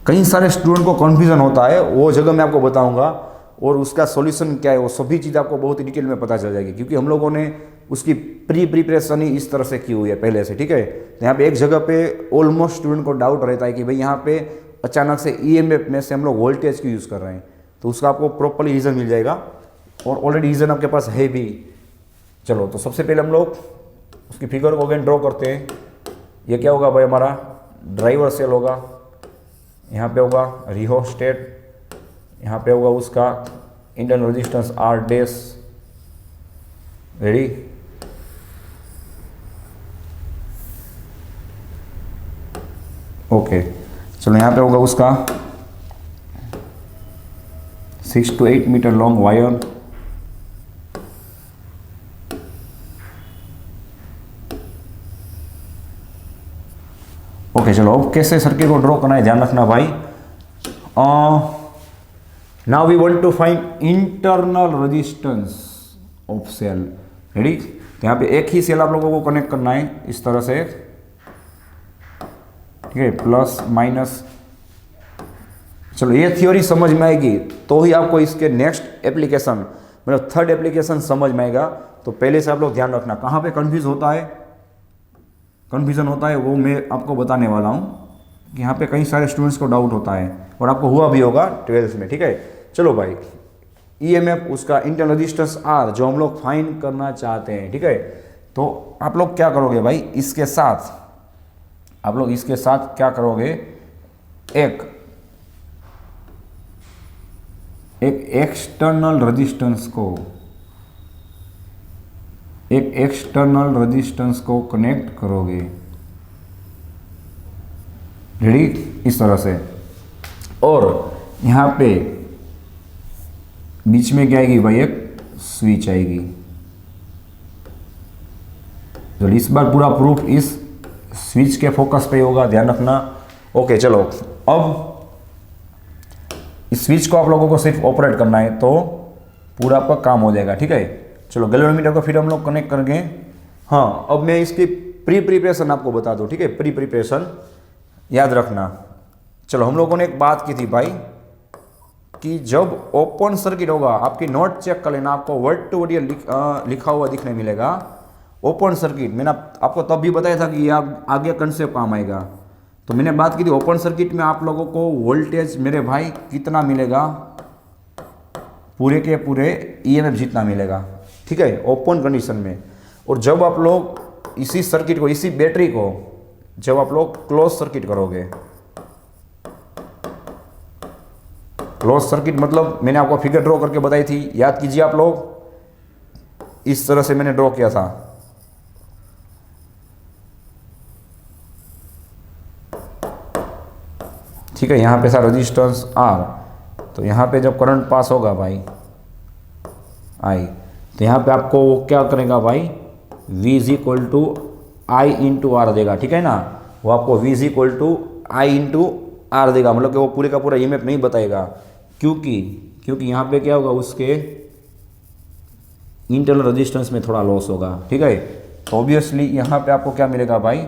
[SPEAKER 1] कई सारे स्टूडेंट को कन्फ्यूजन होता है, वो जगह मैं आपको बताऊंगा और उसका सॉल्यूशन क्या है वो सभी चीज़ आपको बहुत ही डिटेल में पता चल जाएगी, क्योंकि हम लोगों ने उसकी प्रिपरेशन ही इस तरह से की हुई है पहले से, ठीक है। तो यहाँ पे एक जगह पे ऑलमोस्ट स्टूडेंट को डाउट रहता है कि भाई यहाँ पे अचानक से ईएमएफ में से हम लोग वोल्टेज क्यों यूज़ कर रहे हैं, तो उसका आपको प्रॉपरली रीज़न मिल जाएगा और ऑलरेडी रीज़न आपके पास है भी। चलो, तो सबसे पहले हम लोग उसकी फिगर को अगेन ड्रॉ करते हैं। ये क्या होगा भाई, हमारा ड्राइवर सेल होगा, यहाँ पे होगा रिहोस्टेट, यहाँ पे होगा उसका internal resistance R dash. Ready, okay. चलो, यहाँ पे होगा उसका 6 to 8 metre long wire, okay. चलो, अब कैसे सर्किट को ड्रॉ करना है ध्यान रखना भाई। Now we want to find internal resistance of cell. Ready, तो यहाँ पे एक ही सेल आप लोगों को कनेक्ट करना है इस तरह से, ठीक है, प्लस माइनस। चलो, ये थ्योरी समझ में आएगी तो ही आपको इसके नेक्स्ट एप्लीकेशन मतलब थर्ड एप्लीकेशन समझ में आएगा। तो पहले से आप लोग ध्यान रखना, कहाँ पे कन्फ्यूजन होता है वो मैं आपको बताने वाला हूँ कि यहाँ पे कई सारे स्टूडेंट्स को डाउट होता है और आपको हुआ भी होगा 12th में, ठीक है। चलो भाई, ईएमएफ उसका इंटरनल रेजिस्टेंस आर जो हम लोग फाइंड करना चाहते हैं, ठीक है। तो आप लोग क्या करोगे भाई, इसके साथ क्या करोगे, एक एक्सटर्नल रेजिस्टेंस को कनेक्ट करोगे। रेडी, इस तरह से, और यहाँ पे बीच में क्या आएगी भाई, एक स्विच आएगी। तो इस बार पूरा प्रूफ इस स्विच के फोकस पे होगा, ध्यान रखना। ओके, चलो, अब इस स्विच को आप लोगों को सिर्फ ऑपरेट करना है तो पूरा आपका काम हो जाएगा, ठीक है। चलो, गैल्वेनोमीटर को फिर हम लोग कनेक्ट करेंगे। हाँ, अब मैं इसकी प्रिपरेशन आपको बता दूं, ठीक है, प्रिपरेशन याद रखना। चलो, हम लोगों ने एक बात की थी भाई कि जब ओपन सर्किट होगा, आपकी नोट चेक कर लेना, आपको वर्ड टू वर्ड लिखा हुआ दिखने मिलेगा ओपन सर्किट। मैंने आपको तब भी बताया था कि ये आगे कंसेप्ट काम आएगा। तो मैंने बात की थी ओपन सर्किट में आप लोगों को वोल्टेज मेरे भाई कितना मिलेगा, पूरे के पूरे ईएमएफ जितना मिलेगा, ठीक है, ओपन कंडीशन में। और जब आप लोग इसी सर्किट को, इसी बैटरी को जब आप लोग क्लोज सर्किट करोगे, क्लोज सर्किट मतलब मैंने आपको फिगर ड्रॉ करके बताई थी, याद कीजिए आप लोग, इस तरह से मैंने ड्रॉ किया था। ठीक है, यहाँ पे था रेजिस्टेंस आर, तो यहाँ पे जब करंट पास होगा भाई आई, तो यहाँ पे आपको क्या करेगा भाई, V is equal to I into R देगा, ठीक है ना। वो आपको V is equal to I into R देगा, मतलब कि वो पूरे का पूरा ईएमएफ नहीं बताएगा, क्योंकि यहाँ पे क्या होगा, उसके इंटरनल रेजिस्टेंस में थोड़ा लॉस होगा, ठीक है। तो ऑब्वियसली यहाँ पे आपको क्या मिलेगा भाई,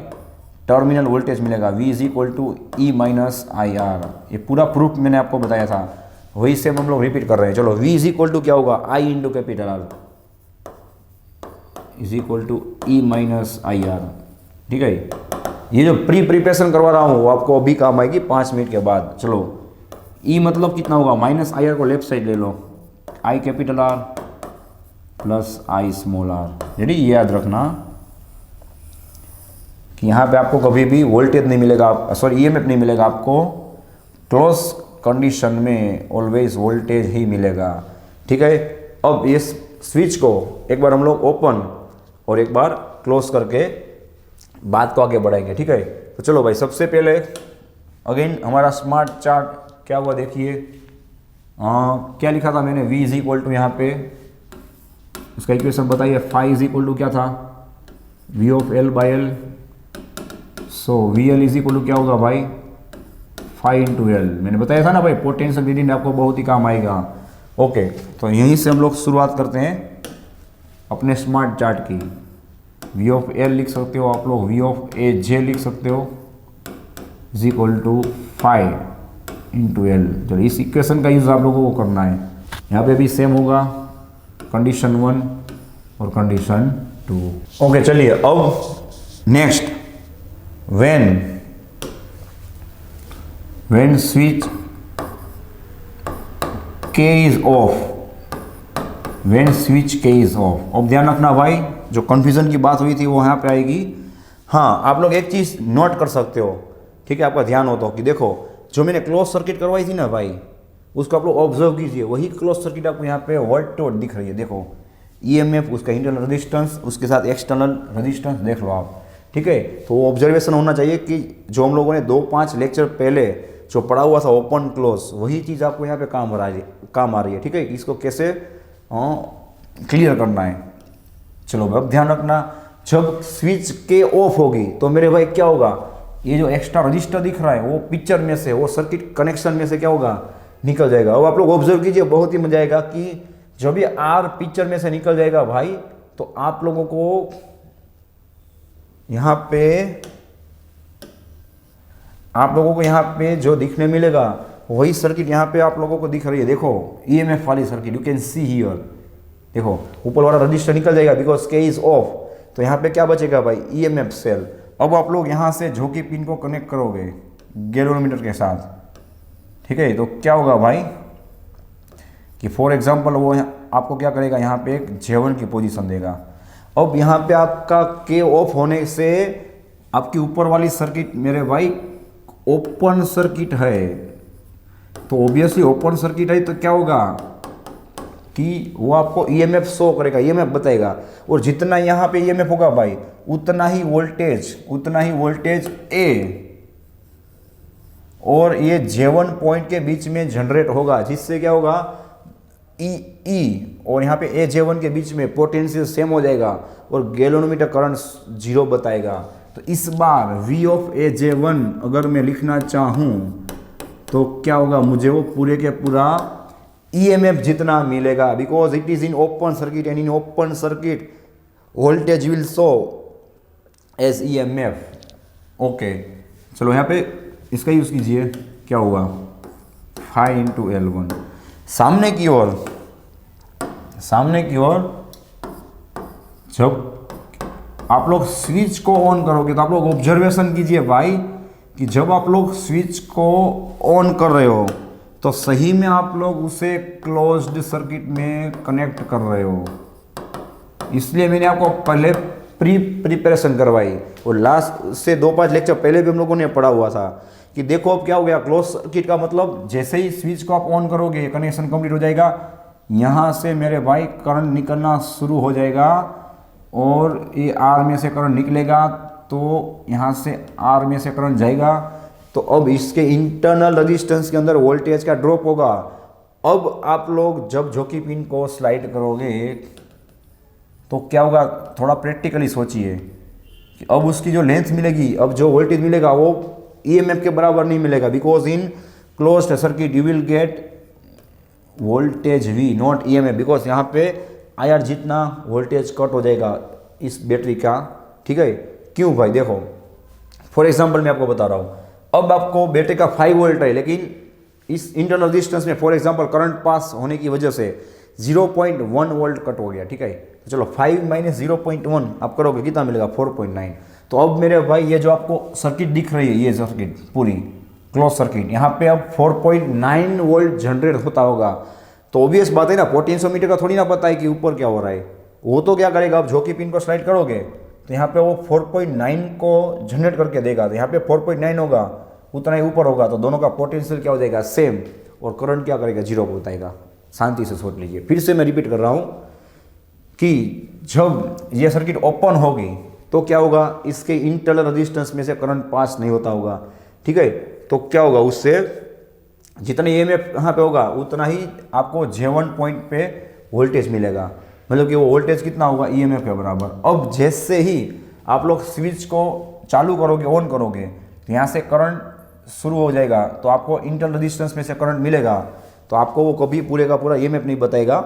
[SPEAKER 1] टर्मिनल वोल्टेज मिलेगा, V is equal to E minus I R. ये पूरा प्रूफ मैंने आपको बताया था, वही सेम हम लोग रिपीट कर रहे हैं। चलो, V इज इक्वल टू क्या होगा, I into capital R is equal to E minus I R, ठीक है। ये जो प्रिपरेशन करवा रहा हूँ वो आपको अभी काम आएगी 5 मिनट के बाद। चलो, E मतलब कितना होगा, माइनस आई आर को लेफ्ट साइड ले लो, I capital R plus I small R. Ready, ये याद रखना कि यहाँ पे आपको कभी भी वोल्टेज नहीं मिलेगा, सॉरी ईएमएफ नहीं मिलेगा, आपको क्लोज कंडीशन में ऑलवेज वोल्टेज ही मिलेगा, ठीक है। अब इस स्विच को एक बार हम लोग ओपन और एक बार क्लोज करके बात को आगे बढ़ाएंगे, ठीक है। तो चलो भाई, सबसे पहले अगेन हमारा स्मार्ट चार्ट क्या हुआ देखिए, क्या लिखा था मैंने, V इज इक्वल टू, यहाँ पे इसका इक्वेशन बताइए, फाई इज इक्वल टू क्या था, V of L by L. So V L is equal to क्या होगा भाई, फाई इंटू एल। मैंने बताया था ना भाई, पोटेंशियल ग्रेडियंट आपको बहुत ही काम आएगा। ओके, तो यहीं से हम लोग शुरुआत करते हैं अपने स्मार्ट चार्ट की। V ऑफ L लिख सकते हो आप लोग, V ऑफ ए जे लिख सकते हो, is equal to phi into L. चलो इस इक्वेशन का यूज़ आप लोगों को करना है। यहाँ पे भी सेम होगा, कंडीशन 1 और कंडीशन 2। ओके चलिए, अब next, when switch K is off, when switch K is off। अब ध्यान रखना भाई, जो कन्फ्यूजन की बात हुई थी वो यहाँ पे आएगी। हाँ, आप लोग एक चीज़ नोट कर सकते हो, ठीक है, आपका ध्यान हो तो, कि देखो जो मैंने क्लोज सर्किट करवाई थी ना भाई, उसको आप लोग ऑब्जर्व कीजिए, वही क्लोज सर्किट आपको यहाँ पे वर्ड टू वर्ड दिख रही है। देखो ईएमएफ, उसका इंटरनल रेजिस्टेंस, उसके साथ एक्सटर्नल रेजिस्टेंस देख लो आप, ठीक है। तो वो ऑब्जर्वेशन होना चाहिए कि जो हम लोगों ने 2-5 लेक्चर पहले जो पढ़ा हुआ था ओपन क्लोज, वही चीज़ आपको यहाँ पे काम आ रही है, ठीक है। इसको कैसे क्लियर करना है, चलो अब ध्यान रखना। जब स्विच के ऑफ होगी तो मेरे भाई क्या होगा, ये जो एक्स्ट्रा रजिस्टर दिख रहा है वो पिक्चर में से, वो सर्किट कनेक्शन में से क्या होगा, निकल जाएगा। अब आप लोग ऑब्जर्व कीजिए, बहुत ही मजा आएगा कि जब ये आर पिक्चर में से निकल जाएगा भाई, तो आप लोगों को यहाँ पे जो दिखने मिलेगा वही सर्किट यहाँ पे आप लोगों को दिख रही है। देखो ईएमएफ वाली circuit, you can see here, देखो ऊपर वाला रजिस्टर निकल जाएगा बिकॉज के इज ऑफ। तो यहाँ पे क्या बचेगा भाई, ईएमएफ सेल। अब आप लोग यहाँ से झोंकी पिन को कनेक्ट करोगे गैल्वेनोमीटर के साथ, ठीक है। तो क्या होगा भाई कि फॉर एग्जांपल वो आपको क्या करेगा, यहाँ पे एक J1 की पोजीशन देगा। अब यहाँ पे आपका के ऑफ होने से आपकी ऊपर वाली सर्किट मेरे भाई ओपन सर्किट है, तो ऑब्वियसली ओपन सर्किट है तो क्या होगा कि वो आपको ईएमएफ शो करेगा, ईएमएफ बताएगा। और जितना यहाँ पे ईएमएफ होगा भाई, उतना ही वोल्टेज ए और ये J1 पॉइंट के बीच में जनरेट होगा, जिससे क्या होगा ई और यहाँ पे ए J1 के बीच में पोटेंशियल सेम हो जाएगा और गैल्वेनोमीटर करंट 0 बताएगा। तो इस बार V ऑफ ए J1 अगर मैं लिखना चाहूँ तो क्या होगा, मुझे वो पूरे के पूरा ईएमएफ जितना मिलेगा, because it is in open circuit and in open circuit voltage will show as EMF. Okay चलो यहाँ पे इसका यूज़ कीजिए, क्या होगा, फाई इंटू L1। सामने की ओर जब आप लोग स्विच को ऑन करोगे तो आप लोग ऑब्जर्वेशन कीजिए भाई कि जब आप लोग स्विच को ऑन कर रहे हो तो सही में आप लोग उसे क्लोज्ड सर्किट में कनेक्ट कर रहे हो। इसलिए मैंने आपको पहले प्रिपरेशन करवाई, और लास्ट से 2-5 लेक्चर पहले भी हम लोगों ने पढ़ा हुआ था कि देखो अब क्या हो गया, क्लोज सर्किट का मतलब जैसे ही स्विच को आप ऑन करोगे कनेक्शन कंप्लीट हो जाएगा, यहाँ से मेरे भाई करंट निकलना शुरू हो जाएगा और ये आर में से करंट निकलेगा तो यहाँ से आर में से करंट जाएगा। तो अब इसके इंटरनल रेजिस्टेंस के अंदर वोल्टेज का ड्रॉप होगा। अब आप लोग जब झोंकी पिन को स्लाइड करोगे तो क्या होगा, थोड़ा प्रैक्टिकली सोचिए कि अब उसकी जो लेंथ मिलेगी, अब जो वोल्टेज मिलेगा वो ईएमएफ के बराबर नहीं मिलेगा, because in closed circuit you will get voltage V not EMF, because यहाँ पे आईआर जितना वोल्टेज कट हो जाएगा इस बैटरी का, ठीक है। क्यों भाई, देखो फॉर एग्जांपल मैं आपको बता रहा हूँ, अब आपको बैटरी का 5 वोल्ट है, लेकिन इस इंटरनल रेजिस्टेंस में फॉर एग्जांपल करंट पास होने की वजह से 0.1 वोल्ट कट हो गया, ठीक है। तो चलो 5 माइनस 0.1 आप करोगे कितना मिलेगा, 4.9। तो अब मेरे भाई ये जो आपको सर्किट दिख रही है, ये सर्किट पूरी क्लोज सर्किट, यहाँ पे अब 4.9 वोल्ट जनरेट होता होगा। तो ऑब्वियस बात है ना, पोटेंशियोमीटर का थोड़ी ना पता है कि ऊपर क्या हो रहा है। वो तो क्या करेगा, अब झोंकी पिन को स्लाइड करोगे तो यहाँ पे वो 4.9 को जनरेट करके देगा, तो यहाँ पे 4.9 होगा, उतना ही ऊपर होगा, तो दोनों का पोटेंशियल क्या हो जाएगा, सेम, और करंट क्या करेगा, 0 को बताएगा। शांति से सोच लीजिए, फिर से मैं रिपीट कर रहा हूँ कि जब ये सर्किट ओपन होगी तो क्या होगा, इसके इंटरनल रेजिस्टेंस में से करंट पास नहीं होता होगा, ठीक है। तो क्या होगा, उससे जितना ईएमएफ यहाँ पे होगा उतना ही आपको J1 पॉइंट पे वोल्टेज मिलेगा, मतलब कि वो वोल्टेज कितना होगा ईएमएफ के बराबर। अब जैसे ही आप लोग स्विच को चालू करोगे, ऑन करोगे, तो यहाँ से करंट शुरू हो जाएगा, तो आपको इंटरनल रेजिस्टेंस में से करंट मिलेगा, तो आपको वो कभी पूरे का पूरा ईएमएफ नहीं बताएगा।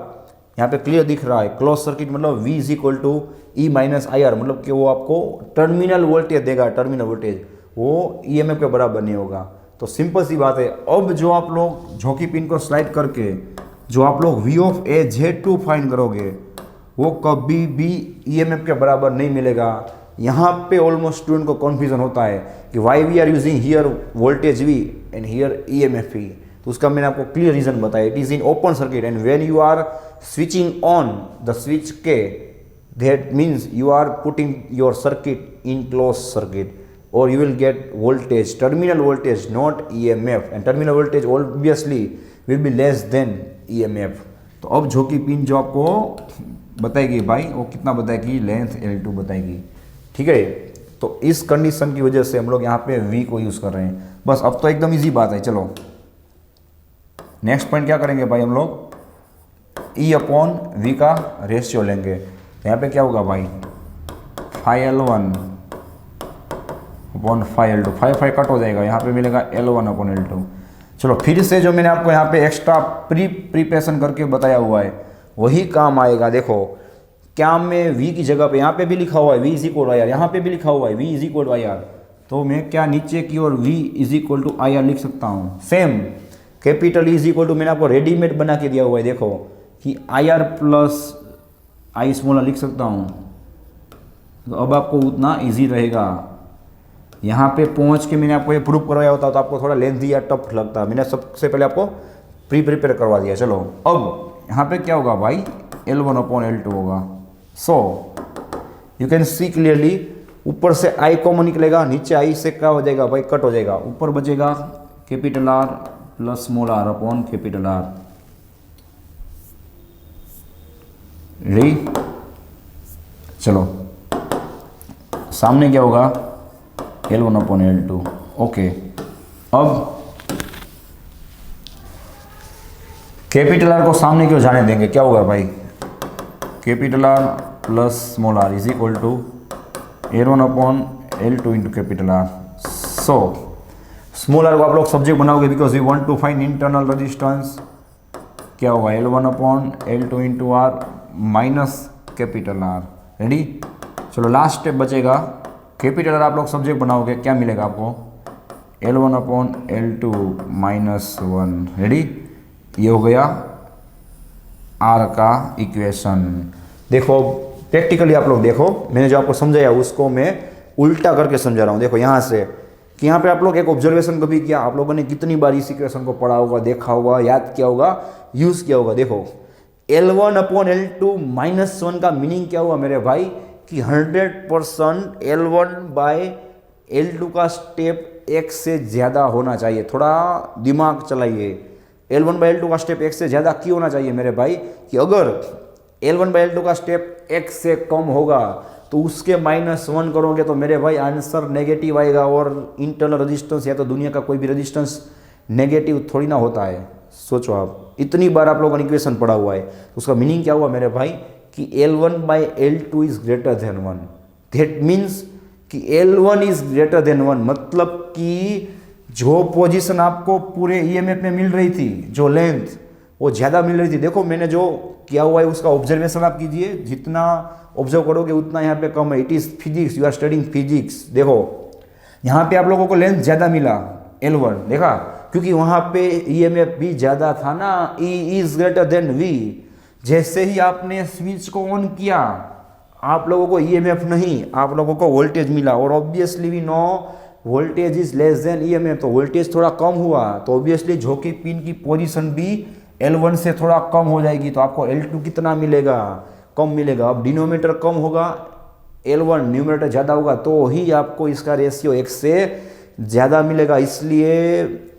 [SPEAKER 1] यहाँ पे क्लियर दिख रहा है क्लोज सर्किट मतलब V is equal to E minus I R, मतलब कि वो आपको टर्मिनल वोल्टेज देगा, टर्मिनल वोल्टेज वो ईएमएफ के बराबर नहीं होगा। तो सिंपल सी बात है। अब जो आप लोग झोंकी पिन को स्लाइड करके जो आप लोग V of A Z2 find करोगे वो कभी भी ईएमएफ के बराबर नहीं मिलेगा। यहाँ पे ऑलमोस्ट स्टूडेंट को कन्फ्यूजन होता है कि why we are using here voltage V and here EMF V, तो उसका मैंने आपको क्लियर रीजन बताया। It is in open circuit and when you are switching on the switch K, that means you are putting your circuit in close circuit or you will get voltage, terminal voltage, not EMF, and terminal voltage obviously will be less than EMF। तो अब झोंकी pin जो आपको बताएगी भाई वो कितना बताएगी, लेंथ L2 बताएगी, ठीक है। तो इस कंडीशन की वजह से हम लोग यहाँ पे V को यूज़ कर रहे हैं। बस अब तो एकदम इजी बात है। चलो नेक्स्ट पॉइंट क्या करेंगे भाई, हम लोग E अपॉन V का रेशियो लेंगे। यहाँ पे क्या होगा भाई, 5L1 अपॉन 5L2, 5 कट हो जाएगा, यहाँ पे मिलेगा L1 अपॉन L2। चलो फिर से जो मैंने आपको यहाँ पे एक्स्ट्रा प्रीपरेशन करके बताया हुआ है वही काम आएगा। देखो क्या मैं V की जगह पे यहाँ पे भी लिखा हुआ है V is equal I R, यहाँ पे भी लिखा हुआ है V is equal I R, तो मैं क्या नीचे की ओर V is equal to I R लिख सकता हूँ। Same capital is equal to मैंने आपको रेडीमेड बना के दिया हुआ है, देखो कि I R plus I small लिख सकता हूँ। तो अब आपको उतना ईजी रहेगा। यहाँ पे पहुँच के मैंने आपको ये प्रूफ करवाया होता तो आपको थोड़ा लेंथी या टफ लगता, मैंने सबसे पहले आपको प्रिपेयर करवा दिया। चलो अब यहाँ पे क्या होगा भाई, L1 अपॉन L2 होगा। So you can see clearly, ऊपर से आई कॉमन निकलेगा, नीचे आई से क्या हो जाएगा भाई, कट हो जाएगा, ऊपर बचेगा capital R plus small r upon capital R। Ready, चलो सामने क्या होगा, L1 अपॉन L2। ओके, अब कैपिटल R को सामने क्यों जाने देंगे, क्या होगा भाई, capital R plus small r is equal to L1 upon L2 into capital R। So small r को आप लोग सब्जेक्ट बनाओगे because we want to find internal resistance, क्या होगा L1 upon L2 into R minus capital R। Ready, चलो last step बचेगा, capital R आप लोग सब्जेक्ट बनाओगे, क्या मिलेगा आपको, L1 upon L2 minus 1। Ready, ये हो गया R का इक्वेशन। देखो प्रैक्टिकली आप लोग देखो, मैंने जो आपको समझाया उसको मैं उल्टा करके समझा रहा हूँ। देखो यहाँ से कि यहाँ पे आप लोग एक ऑब्जर्वेशन कभी किया, आप लोगों ने कितनी बार इस इक्वेशन को पढ़ा होगा, देखा होगा, याद किया होगा, यूज़ किया होगा। देखो L1 अपॉन L2 माइनस 1 का मीनिंग क्या हुआ मेरे भाई, कि 100% L1 बाय L2 का स्टेप एक से ज़्यादा होना चाहिए। थोड़ा दिमाग चलाइए, L1 बाय L2 का स्टेप एक से ज़्यादा क्यों होना चाहिए मेरे भाई, कि अगर L1 बाय L2 का स्टेप एक से कम होगा तो उसके -1 करोगे तो मेरे भाई आंसर नेगेटिव आएगा। और इंटरनल रेजिस्टेंस या तो दुनिया का कोई भी रेजिस्टेंस नेगेटिव थोड़ी ना होता है। सोचो आप, इतनी बार आप लोगों ने इक्वेशन पढ़ा हुआ है, उसका मीनिंग क्या हुआ मेरे भाई, कि L1 by L2 is greater than 1। That means कि L1 इज ग्रेटर देन 1, मतलब कि जो पोजीशन आपको पूरे ईएमएफ में मिल रही थी, जो लेंथ वो ज़्यादा मिल रही थी। देखो मैंने जो किया हुआ है उसका ऑब्जर्वेशन आप कीजिए, जितना ऑब्जर्व करोगे उतना यहाँ पे कम है। It is physics, you are studying physics. देखो यहाँ पे आप लोगों को लेंथ ज़्यादा मिला L1, देखा, क्योंकि वहाँ पे ईएमएफ भी ज़्यादा था ना, E is greater then V। जैसे ही आपने स्विच को ऑन किया आप लोगों को ईएमएफ नहीं, आप लोगों को वोल्टेज मिला। और obviously we know voltage is less than EMF, तो वोल्टेज थोड़ा कम हुआ तो ऑब्वियसली झोंकी पिन की पोजीशन भी L1 से थोड़ा कम हो जाएगी, तो आपको L2 कितना मिलेगा, कम मिलेगा। अब डिनोमिनेटर कम होगा, L1 न्यूमरेटर ज़्यादा होगा, तो ही आपको इसका रेशियो 1 से ज़्यादा मिलेगा। इसलिए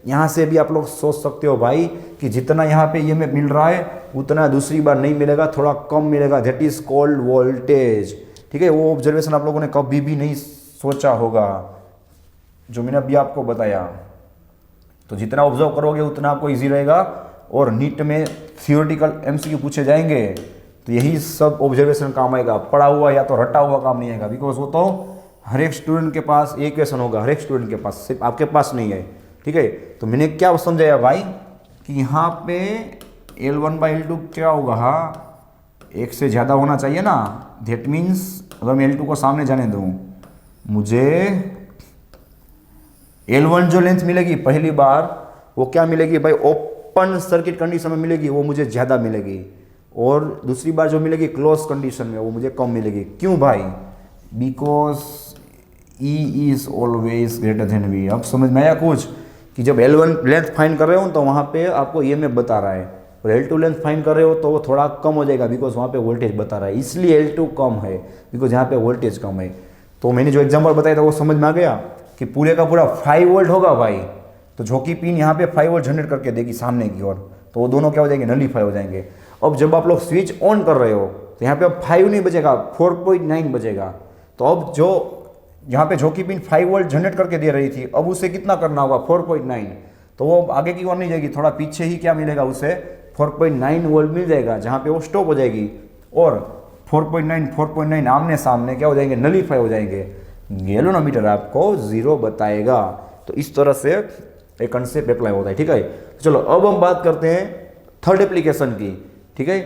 [SPEAKER 1] यहाँ से भी आप लोग सोच सकते हो भाई कि जितना यहाँ पे ईएमएफ मिल रहा है उतना दूसरी बार नहीं मिलेगा, थोड़ा कम मिलेगा। That is called voltage. ठीक है, वो ऑब्जर्वेशन आप लोगों ने कभी भी नहीं सोचा होगा जो मैंने अभी आपको बताया। तो जितना ऑब्जर्व करोगे उतना आपको ईजी रहेगा, और नीट में थियोरेटिकल एमसीक्यू पूछे जाएंगे तो यही सब ऑब्जर्वेशन काम आएगा, पढ़ा हुआ या तो रटा हुआ काम नहीं आएगा। बिकॉज वो तो हर एक स्टूडेंट के पास एक क्वेश्चन होगा, हर एक स्टूडेंट के पास, सिर्फ आपके पास नहीं है। ठीक है, तो मैंने क्या समझाया भाई कि यहाँ पे L1/L2 क्या होगा, हाँ एक से ज़्यादा होना चाहिए ना। दैट मीन्स अगर मैं L2 को सामने जाने दूँ, मुझे L1 जो लेंथ मिलेगी पहली बार वो क्या मिलेगी भाई, ओपन सर्किट कंडीशन में मिलेगी, वो मुझे ज़्यादा मिलेगी, और दूसरी बार जो मिलेगी क्लोज कंडीशन में वो मुझे कम मिलेगी। क्यों भाई, because E is always greater than V। अब समझ में आया कुछ कि जब L1 लेंथ फाइंड कर रहे हो तो वहाँ पे आपको EMF बता रहा है, और L2 लेंथ फाइंड कर रहे हो तो वो थोड़ा कम हो जाएगा, बिकॉज वहाँ पे वोल्टेज बता रहा है, इसलिए L2 कम है, बिकॉज यहाँ पे वोल्टेज कम है। तो मैंने जो एग्जाम्पल बताया था वो समझ में आ गया कि पूरे का पूरा 5 वोल्ट होगा भाई, तो झोंकी पिन यहाँ पे 5 वोल्ट जनरेट करके देगी सामने की ओर, तो वो दोनों क्या हो जाएंगे, नलीफाई हो जाएंगे। अब जब आप लोग स्विच ऑन कर रहे हो तो यहाँ पे अब 5 नहीं बचेगा, 4.9 बचेगा। तो अब जो यहाँ पे झोंकी पिन 5 वोल्ट जनरेट करके दे रही थी, अब उसे कितना करना होगा, 4.9, तो वो आगे की ओर नहीं जाएगी, थोड़ा पीछे ही क्या मिलेगा उसे, 4.9 वोल्ट मिल जाएगा, जहाँ पे वो स्टॉप हो जाएगी, और 4.9 आमने सामने क्या हो जाएंगे, नलीफाई हो जाएंगे। गैल्वेनोमीटर आपको 0 बताएगा। तो इस तरह से एक कंसेप्ट अप्लाई होता है। ठीक है, तो चलो अब हम बात करते हैं थर्ड एप्लीकेशन की। ठीक है,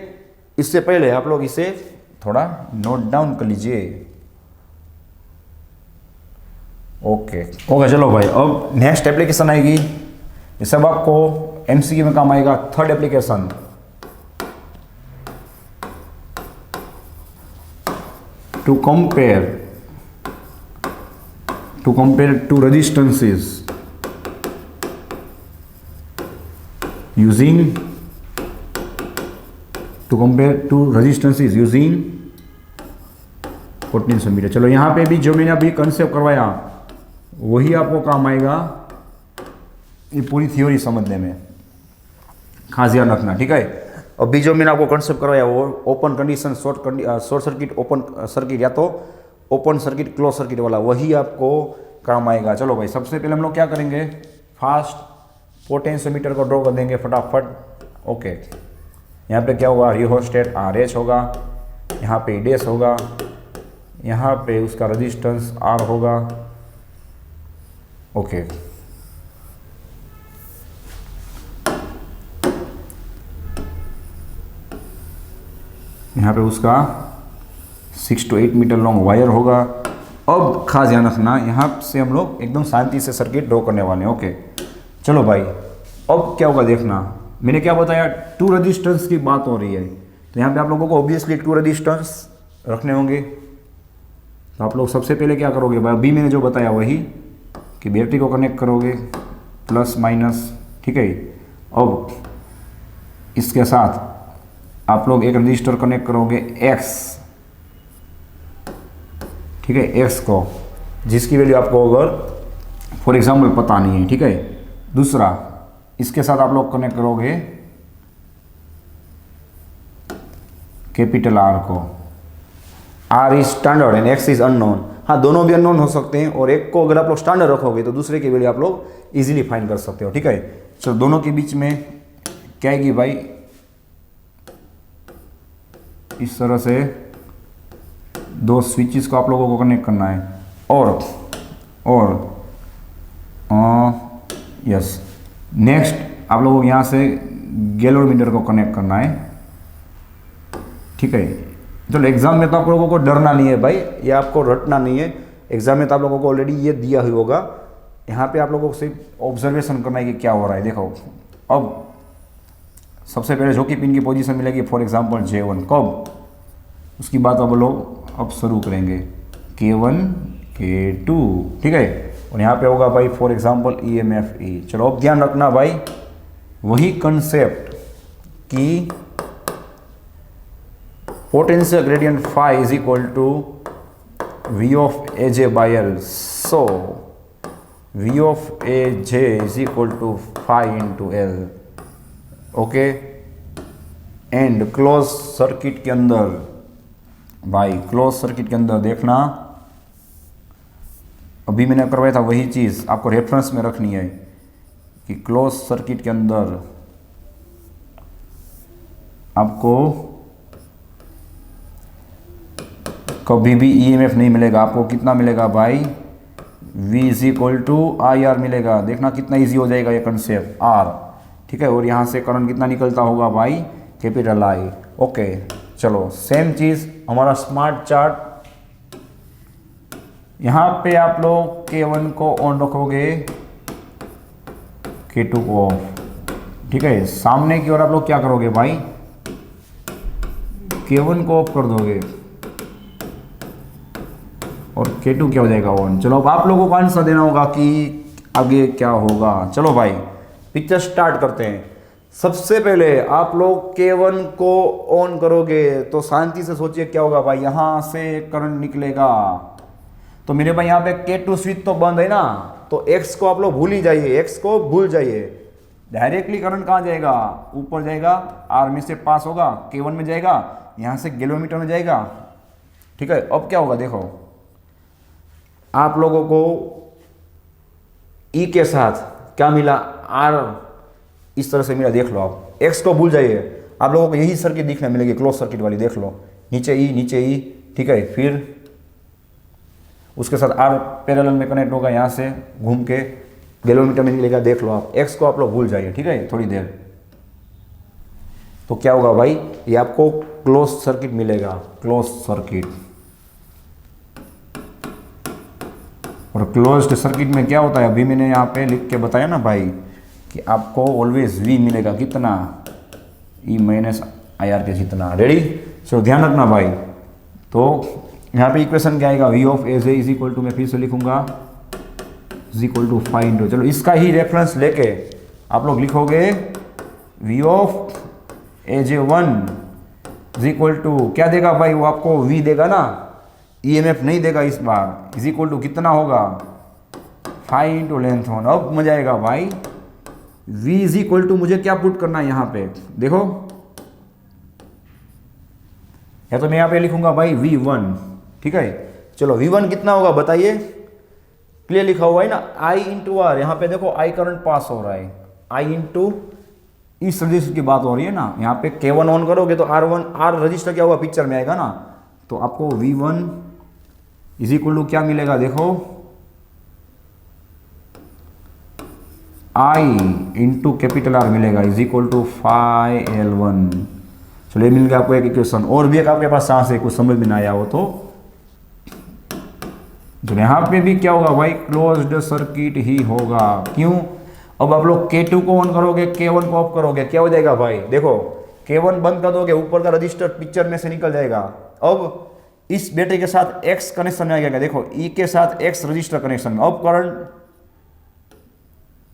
[SPEAKER 1] इससे पहले आप लोग इसे थोड़ा नोट डाउन कर लीजिए। ओके, चलो भाई, अब नेक्स्ट एप्लीकेशन आएगी, ये सब आपको एमसीक्यू में काम आएगा। Third application, to compare two resistances using potentiometer. चलो यहाँ पे भी जो मैंने अभी कंसेप्ट करवाया वही आपको काम आएगा, ये पूरी थ्योरी समझने में खास ध्यान रखना। ठीक है, अभी जो मैंने आपको कंसेप्ट करवाया वो open condition, short circuit, open circuit, या तो ओपन सर्किट क्लोज सर्किट वाला, वही आपको काम आएगा। चलो भाई, सबसे पहले हम लोग क्या करेंगे, फास्ट पोटेंशियोमीटर को ड्रॉ कर देंगे फटाफट। ओके, यहाँ पे क्या होगा, रियोस्टेट RH होगा, यहाँ पे डैश होगा, यहाँ पे उसका रेजिस्टेंस R होगा। ओके, यहाँ पे उसका 6 to 8 मीटर लॉन्ग वायर होगा। अब खास ध्यान रखना, यहाँ से हम लोग एकदम शांति से सर्किट ड्रॉ करने वाले हैं। ओके, चलो भाई, अब क्या होगा देखना, मैंने क्या बताया, 2 रेजिस्टेंस की बात हो रही है, तो यहाँ पे आप लोगों को ऑब्वियसली 2 रेजिस्टेंस रखने होंगे। तो आप लोग सबसे पहले क्या करोगे भाई, अभी मैंने जो बताया वही, कि बैटरी को कनेक्ट करोगे प्लस माइनस। ठीक है, अब इसके साथ आप लोग एक रजिस्टर कनेक्ट करोगे X, ठीक है, X को, जिसकी वैल्यू आपको अगर फॉर एग्जाम्पल पता नहीं है। ठीक है, दूसरा इसके साथ आप लोग कनेक्ट करोगे कैपिटल R को। R is standard and X is unknown. हाँ, दोनों भी अननोन हो सकते हैं, और एक को अगर आप लोग स्टैंडर्ड रखोगे तो दूसरे की वैल्यू आप लोग इजीली फाइंड कर सकते हो। ठीक है, चलो दोनों के बीच में क्या आएगी भाई, इस तरह से 2 स्विचेस को आप लोगों को कनेक्ट करना है, और यस, नेक्स्ट आप लोगों को यहाँ से गैल्वेनोमीटर को कनेक्ट करना है। ठीक है, चलो एग्जाम में तो आप लोगों को डरना नहीं है भाई, ये आपको रटना नहीं है, एग्जाम में तो आप लोगों को ऑलरेडी ये दिया हुआ होगा। यहाँ पे आप लोगों को सिर्फ ऑब्जर्वेशन करना है कि क्या हो रहा है। देखो, अब सबसे पहले जो कि पिन की पोजीशन मिलेगी फॉर एग्जांपल J1, कब, उसकी बात अब लोग अब शुरू करेंगे K1 K2। ठीक है, और यहाँ पे होगा भाई फॉर एग्जांपल EMF E। चलो अब ध्यान रखना भाई, वही कंसेप्ट कि potential gradient phi is equal to V of AJ by L। सो V of AJ is equal to phi into L। Okay, and close circuit के अंदर भाई, क्लोज सर्किट के अंदर देखना, अभी मैंने करवाया था वही चीज़ आपको रेफरेंस में रखनी है। कि क्लोज सर्किट के अंदर आपको कभी भी ईएमएफ नहीं मिलेगा। आपको कितना मिलेगा भाई, V is equal to I R मिलेगा। देखना कितना इजी हो जाएगा ये कंसेप्ट, आर, ठीक है। और यहाँ से करंट कितना निकलता होगा भाई, कैपिटल आई। ओके, चलो सेम चीज़ हमारा स्मार्ट चार्ट। यहाँ पे आप लोग K1 को ऑन रखोगे, K2 को ऑफ, ठीक है। सामने की ओर आप लोग क्या करोगे भाई, K1 को ऑफ कर दोगे और K2 क्या हो जाएगा, ऑन। चलो अब आप लोगों को आंसर देना होगा कि आगे क्या होगा। चलो भाई पिक्चर स्टार्ट करते हैं। सबसे पहले आप लोग K1 को ऑन करोगे तो शांति से सोचिए क्या होगा भाई, यहाँ से करंट निकलेगा। तो मेरे भाई यहाँ पे K2 स्विच तो बंद है ना, तो X को आप लोग भूल ही जाइए, X को भूल जाइए। डायरेक्टली करंट कहाँ जाएगा, ऊपर जाएगा, आर में से पास होगा, K1 में जाएगा, यहाँ से गैलोमीटर में जाएगा, ठीक है। अब क्या होगा देखो, आप लोगों को E के साथ क्या मिला, R इस तरह से मिला, देख लो आप। X को भूल जाइए, आप लोगों को यही सर्किट दिखने मिलेगी, क्लोज सर्किट वाली, देख लो, नीचे E, ठीक है। फिर उसके साथ R पैरेलल में कनेक्ट होगा, यहाँ से घूम के गैलोमीटर में निकलेगा, देख लो आप। X को आप लोग भूल जाइए, ठीक है, थोड़ी देर। तो क्या होगा भाई, ये आपको क्लोज सर्किट मिलेगा, क्लोज सर्किट। और क्लोज्ड सर्किट में क्या होता है, अभी मैंने यहाँ पे लिख के बताया ना भाई, कि आपको ऑलवेज V मिलेगा, कितना, E माइनस आई आर के जितना। रेडी, चलो ध्यान रखना भाई। तो यहाँ पे इक्वेशन क्या आएगा, V of AJ A is equal to, मैं फिर से लिखूंगा, इज इक्वल टू फाइंड। चलो इसका ही रेफरेंस लेके आप लोग लिखोगे V of AJ A 1 is equal to, क्या देगा भाई, वो आपको V देगा ना, ईएमएफ नहीं देगा इस बार। इज इक्वल टू कितना होगा, 5 इंटू लेंथ 1। अब मजा आएगा भाई, V इज इक्वल टू मुझे क्या पुट करना है यहाँ पे, देखो, या तो मैं यहाँ पे लिखूंगा भाई V1, ठीक है। चलो V1 कितना होगा बताइए, क्लियर लिखा हुआ है ना, I इंटू आर। यहाँ पे देखो I करंट पास हो रहा है, I इंटू इस रजिस्टर की बात हो रही है ना। यहाँ पे K1 ऑन करोगे तो R रजिस्टर क्या होगा, पिक्चर में आएगा ना। तो आपको V1 इज इक्वल टू क्या मिलेगा, देखो, I इंटू कैपिटल R मिलेगा, इज इक्वल टू 5L1। चलिए मिल गया आपको एक इक्वेशन। और भी एक आपके पास चांस है, कुछ समझ में ना आया हो तो। तो यहाँ पे भी क्या होगा भाई, क्लोज्ड सर्किट ही होगा। क्यों, अब आप लोग K2 को ऑन करोगे, K1 को ऑफ करोगे, क्या हो जाएगा भाई, देखो, K1 बंद कर दोगे, ऊपर का रजिस्टर पिक्चर में से निकल जाएगा। अब इस बैटरी के साथ X कनेक्शन में आ गया, देखो E के साथ X रजिस्टर कनेक्शन में। अब करंट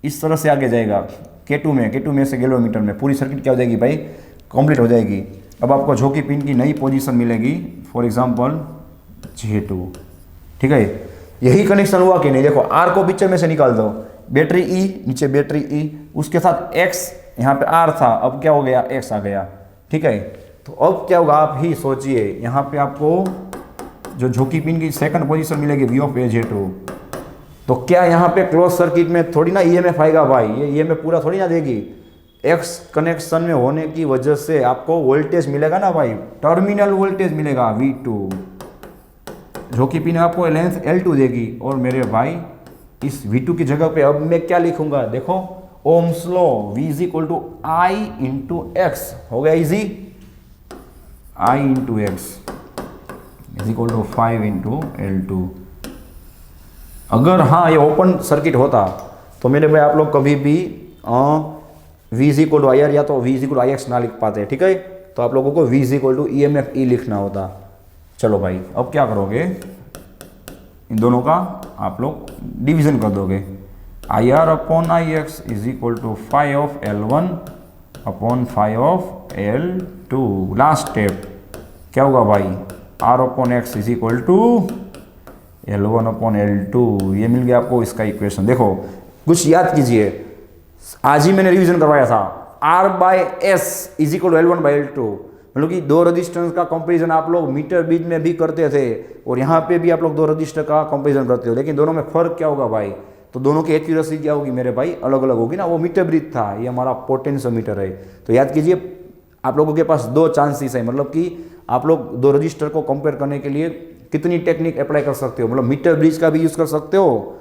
[SPEAKER 1] इस तरह से आगे जाएगा K2 में से गैलोमीटर में, पूरी सर्किट क्या हो जाएगी भाई, कंप्लीट हो जाएगी। अब आपको झोंकी पिन की नई पोजीशन मिलेगी, फॉर एग्जांपल J2, ठीक है। यही कनेक्शन हुआ कि नहीं, देखो R को पिक्चर में से निकाल दो, बैटरी E, नीचे बैटरी E, उसके साथ X, यहाँ पे R था, अब क्या हो गया, X आ गया, ठीक है। तो अब क्या होगा आप ही सोचिए, यहाँ पे आपको जो झोंकी पिन की सेकंड पोजीशन मिलेगी V ऑफ ए J2। तो क्या यहाँ पे क्लोज सर्किट में थोड़ी ना ईएमएफ आएगा भाई, ये ईएमएफ पूरा थोड़ी ना देगी। X कनेक्शन में होने की वजह से आपको वोल्टेज मिलेगा ना भाई, टर्मिनल वोल्टेज मिलेगा V2। झोंकी पिन आपको लेंथ L2 देगी। और मेरे भाई इस V2 की जगह पे अब मैं क्या लिखूंगा, देखो, Ohm's law, V is equal to I into x, हो गया easy, I into x is equal to 5 into L2। अगर हाँ ये ओपन सर्किट होता तो मेरे भाई आप लोग कभी भी V is equal to I R या तो V is equal to I x ना लिख पाते, ठीक है। तो आप लोगों को V is equal to EMF E लिखना होता। चलो भाई अब क्या करोगे, इन दोनों का आप लोग डिवीजन कर दोगे, I R upon I x is equal to 5 of L1 upon 5 of L2। Last step क्या होगा भाई, R upon x is equal to L1 upon L2। ये मिल गया आपको इसका इक्वेशन। देखो कुछ याद कीजिए, आज ही मैंने रिवीजन करवाया था, R by S is equal to L1 by L2। मतलब कि दो रजिस्टेंस का कंपैरिजन आप लोग मीटर बीज में भी करते थे और यहाँ पे भी आप लोग दो रजिस्टर का कंपैरिजन करते हो, लेकिन दोनों में फर्क क्या होगा भाई, तो दोनों की एक्यूरेसी क्या होगी मेरे भाई, अलग अलग होगी ना। वो मीटर ब्रिज था, ये हमारा पोटेंशियोमीटर है। तो याद कीजिए आप लोगों के पास दो चांसेस है, मतलब कि आप लोग दो रजिस्टर को कंपेयर करने के लिए कितनी टेक्निक अप्लाई कर सकते हो, मतलब मीटर ब्रिज का भी यूज़ कर सकते हो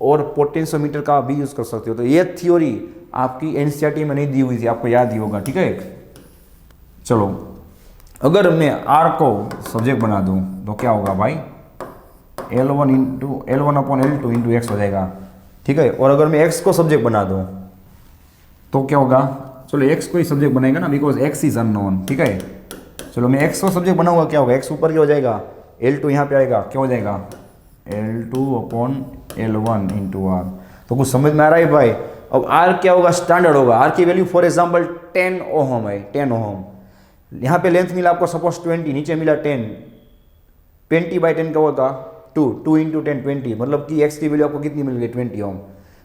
[SPEAKER 1] और पोटेंशियोमीटर का भी यूज़ कर सकते हो। तो ये थ्योरी आपकी एनसीईआरटी में नहीं दी हुई थी, आपको याद ही होगा, ठीक है। चलो अगर मैं आर को सब्जेक्ट बना दूं तो क्या होगा भाई, L1/L2 इंटू एक्स हो जाएगा, ठीक है। और अगर मैं एक्स को सब्जेक्ट बना दूं तो क्या होगा, चलो एक्स को ही सब्जेक्ट बनेगा ना, बिकॉज एक्स इज अननोन, ठीक है। चलो मैं एक्स को सब्जेक्ट बनाऊंगा, क्या होगा, एक्स ऊपर क्या हो जाएगा, L2 यहाँ पे आएगा, क्या हो जाएगा L2/L1 इंटू आर। तो कुछ समझ में आ रहा है भाई। अब आर क्या होगा, स्टैंडर्ड होगा। आर की वैल्यू फॉर एग्जाम्पल 10 ओहम है, 10 ओहम। यहाँ पे लेंथ मिला आपको सपोज 20, नीचे मिला 10, 20/10 का होगा 2 इंटू 10 20, मतलब कि एक्स की वैल्यू आपको कितनी मिल गई 20 ओम।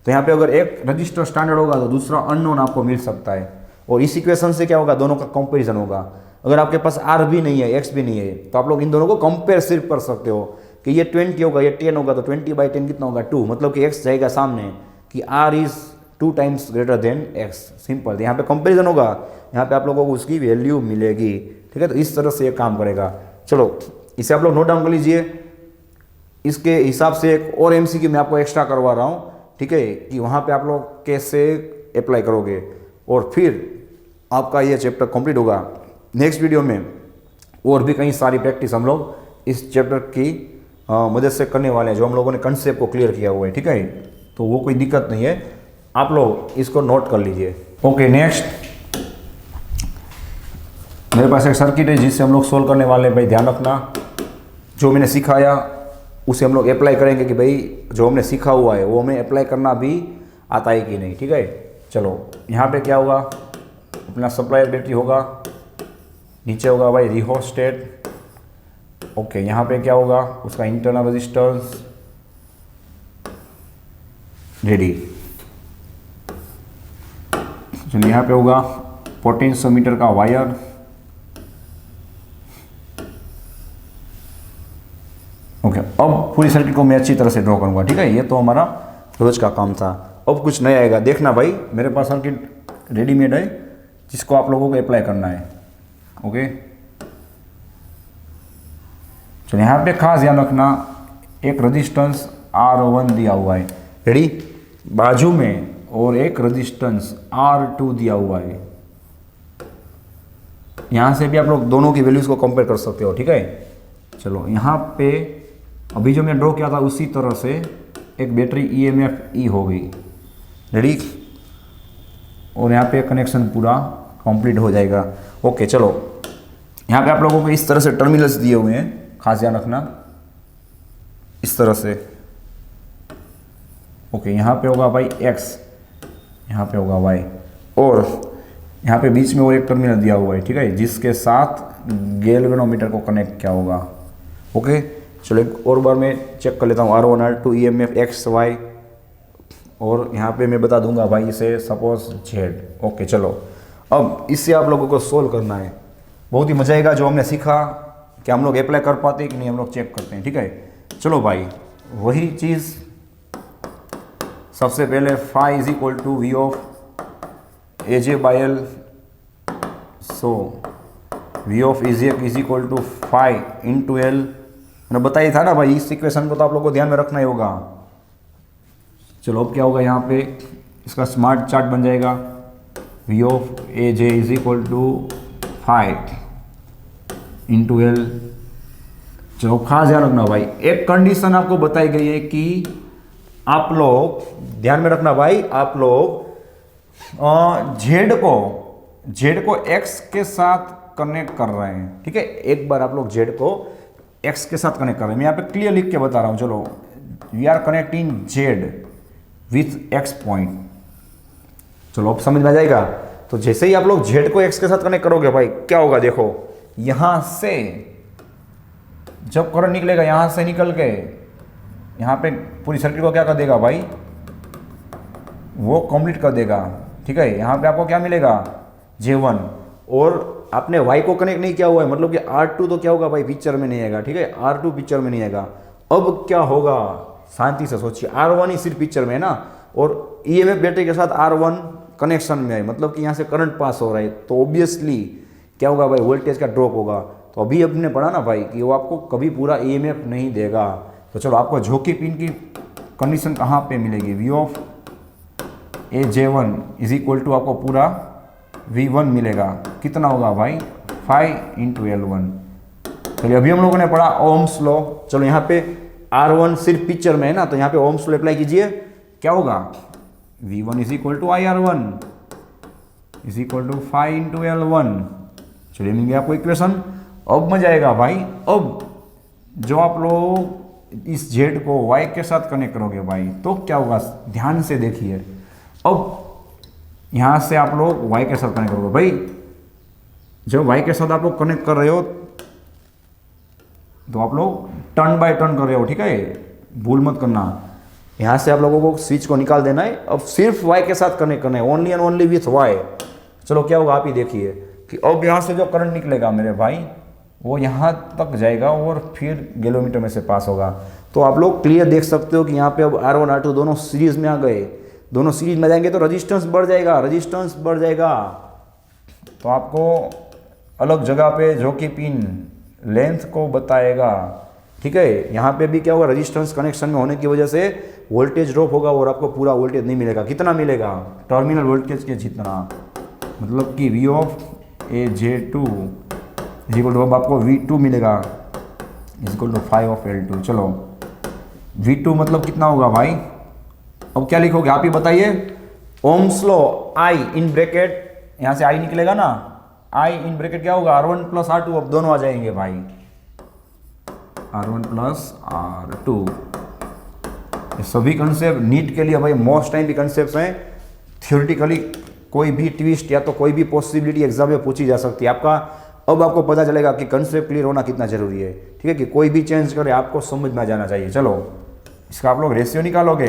[SPEAKER 1] तो यहाँ पे अगर एक रजिस्टर स्टैंडर्ड होगा तो दूसरा अननोन आपको मिल सकता है। और इस इक्वेशन से क्या होगा, दोनों का कंपैरिजन होगा। अगर आपके पास आर भी नहीं है, एक्स भी नहीं है, तो आप लोग इन दोनों को कंपेयर सिर्फ कर सकते हो कि ये 20 होगा, ये 10 होगा, तो 20/10 कितना होगा 2, मतलब कि एक्स जाएगा सामने कि R is 2 times greater than x. Simple, यहाँ पे कंपेरिजन होगा, यहाँ पे आप लोगों को उसकी वैल्यू मिलेगी, ठीक है। तो इस तरह से ये काम करेगा। चलो इसे आप लोग नोट डाउन कर लीजिए। इसके हिसाब से एक और एमसीक्यू मैं आपको एक्स्ट्रा करवा रहा हूँ, ठीक है, कि वहाँ पे आप लोग कैसे अप्लाई करोगे और फिर आपका ये चैप्टर कंप्लीट होगा। नेक्स्ट वीडियो में और भी कई सारी प्रैक्टिस हम लोग इस चैप्टर की मदद से करने वाले हैं, जो हम लोगों ने कंसेप्ट को क्लियर किया हुआ है, ठीक है। तो वो कोई दिक्कत नहीं है, आप लोग इसको नोट कर लीजिए। ओके, नेक्स्ट मेरे पास एक सर्किट है जिससे हम लोग सोल्व करने वाले हैं। भाई ध्यान रखना, जो मैंने सिखाया उसे हम लोग अप्लाई करेंगे कि भाई जो हमने सीखा हुआ है वो हमें अप्लाई करना भी आता है कि नहीं, ठीक है। चलो यहाँ पे क्या होगा, अपना सप्लायर बैटरी होगा, नीचे होगा भाई रिहोस्टेट। ओके, यहाँ पे क्या होगा, उसका इंटरनल रेजिस्टेंस रेडी। चलिए यहाँ पे होगा पोटेंशियोमीटर का वायर, ओके। अब पूरी सर्किट को मैं अच्छी तरह से ड्रॉ करूंगा, ठीक है। ये तो हमारा रोज का काम था। अब कुछ नया आएगा, देखना भाई, मेरे पास सर्किट रेडीमेड है जिसको आप लोगों को अप्लाई करना है, ओके। चलिए यहाँ पे खास ध्यान रखना, एक रेजिस्टेंस R1 दिया हुआ है, रेडी, बाजू में, और एक रेजिस्टेंस R2 दिया हुआ है। यहाँ से भी आप लोग दोनों की वैल्यूज को कंपेयर कर सकते हो, ठीक है। चलो यहाँ पे अभी जो मैं ड्रॉ किया था उसी तरह से एक बैटरी EMF E हो गई, रेडी, और यहाँ पे कनेक्शन पूरा कंप्लीट हो जाएगा। ओके, चलो यहाँ पे आप लोगों को इस तरह से टर्मिनल्स दिए हुए हैं, खास ध्यान रखना, इस तरह से। ओके, यहाँ पे होगा भाई X, यहाँ पे होगा Y, और यहाँ पे बीच में और एक टर्मिनल दिया हुआ है, ठीक है, जिसके साथ गैल्वेनोमीटर को कनेक्ट किया होगा। ओके, चलो एक और बार मैं चेक कर लेता हूँ, R1 R2 EMF X Y, और यहाँ पे मैं बता दूंगा भाई इसे सपोज Z। ओके, चलो अब इससे आप लोगों को सोल्व करना है। बहुत ही मजा आएगा जो हमने सीखा, कि हम लोग अप्लाई कर पाते हैं कि नहीं, हम लोग चेक करते हैं, ठीक है। चलो भाई, वही चीज़ सबसे पहले phi is equal to V of AJ/L, so V of AJ is equal to phi into L। मैंने बताया था ना भाई, इस इक्वेशन को तो आप लोगों को ध्यान में रखना ही होगा। चलो अब क्या होगा, यहाँ पे इसका स्मार्ट चार्ट बन जाएगा, V of AJ is equal to phi into L। चलो खास ध्यान रखना भाई, एक कंडीशन आपको बताई गई है कि आप लोग ध्यान में रखना भाई, आप लोग जेड को एक्स के साथ कनेक्ट कर रहे हैं, ठीक है। एक बार आप लोग जेड को एक्स के साथ कनेक्ट कर रहे हैं, मैं यहाँ पे क्लियर लिख के बता रहा हूँ। चलो, we are connecting Z with x point. चलो अब समझ में आ जाएगा। तो जैसे ही आप लोग जेड को एक्स के साथ कनेक्ट करोगे भाई, क्या होगा देखो, यहां से जब करंट निकलेगा, यहां से निकल के यहाँ पे पूरी सर्किट को क्या कर देगा भाई, वो कंप्लीट कर देगा, ठीक है। यहाँ पे आपको क्या मिलेगा, J1, और आपने Y को कनेक्ट नहीं किया हुआ है, मतलब कि R2 तो क्या होगा भाई, पिक्चर में नहीं आएगा, ठीक है, R2 पिक्चर में नहीं आएगा। अब क्या होगा, शांति से सोचिए, R1 ही सिर्फ पिक्चर में है ना, और EMF बैटरी के साथ R1 कनेक्शन में है, मतलब कि यहाँ से करंट पास हो रहा है, तो ऑब्वियसली क्या होगा भाई, वोल्टेज का ड्रॉप होगा। तो अभी हमने पढ़ा ना भाई कि वो आपको कभी पूरा EMF नहीं देगा। तो चलो आपको झोंकी पिन की कंडीशन कहाँ पे मिलेगी, V of AJ1 is equal to आपको पूरा V1 मिलेगा, कितना होगा भाई 5 × L1। चलिए अभी हम लोगों ने पढ़ा ओम्स लॉ। चलो यहाँ पे R1 सिर्फ पिक्चर में है ना, तो यहाँ पे ओम्स लॉ अप्लाई कीजिए, क्या होगा V1 is equal to IR1 is equal to 5 × L1। चलिए मिल गया आपको इक्वेशन। अब मजा आएगा भाई, अब जो आप लोग इस Z को Y के साथ कनेक्ट करोगे भाई, तो क्या होगा, ध्यान से देखिए। अब यहाँ से आप लोग Y के साथ कनेक्ट करोगे भाई, जब Y के साथ आप लोग कनेक्ट कर रहे हो तो आप लोग टर्न बाय टर्न कर रहे हो, ठीक है, भूल मत करना। यहाँ से आप लोगों को स्विच को निकाल देना है, अब सिर्फ Y के साथ कनेक्ट करना है, only and only with Y। चलो क्या होगा आप ही देखिए कि अब यहाँ से जो करंट निकलेगा मेरे भाई, वो यहाँ तक जाएगा और फिर गैलोमीटर में से पास होगा। तो आप लोग क्लियर देख सकते हो कि यहाँ पे अब R1 R2 दोनों सीरीज में आ गए, दोनों सीरीज में जाएंगे तो रेजिस्टेंस बढ़ जाएगा, रेजिस्टेंस बढ़ जाएगा। तो आपको अलग जगह पे जो कि पिन लेंथ को बताएगा, ठीक है। यहाँ पे भी क्या होगा, रेजिस्टेंस कनेक्शन में होने की वजह से वोल्टेज ड्रॉप होगा और आपको पूरा वोल्टेज नहीं मिलेगा। कितना मिलेगा, टर्मिनल वोल्टेज के जितना, मतलब कि V of AJ2 is equal to, अब आपको V2 मिलेगा is equal to 5 of L2। चलो V2 मतलब कितना होगा भाई, अब क्या लिखोगे आप ही बताइए। Ohm's law I in bracket, यहाँ से I निकलेगा ना, I इन ब्रैकेट क्या होगा R1 + R2, अब दोनों आ जाएंगे भाई, R1 + R2। ये सभी कंसेप्ट नीट के लिए भाई मोस्ट टाइम भी कंसेप्ट हैं, थियोरेटिकली कोई भी ट्विस्ट या तो कोई भी पॉसिबिलिटी एग्जाम में पूछी जा सकती है आपका। अब आपको पता चलेगा कि कंसेप्ट क्लियर होना कितना जरूरी है, ठीक है, कि कोई भी चेंज करे आपको समझ में आ जाना चाहिए। चलो इसका आप लोग रेशियो निकालोगे,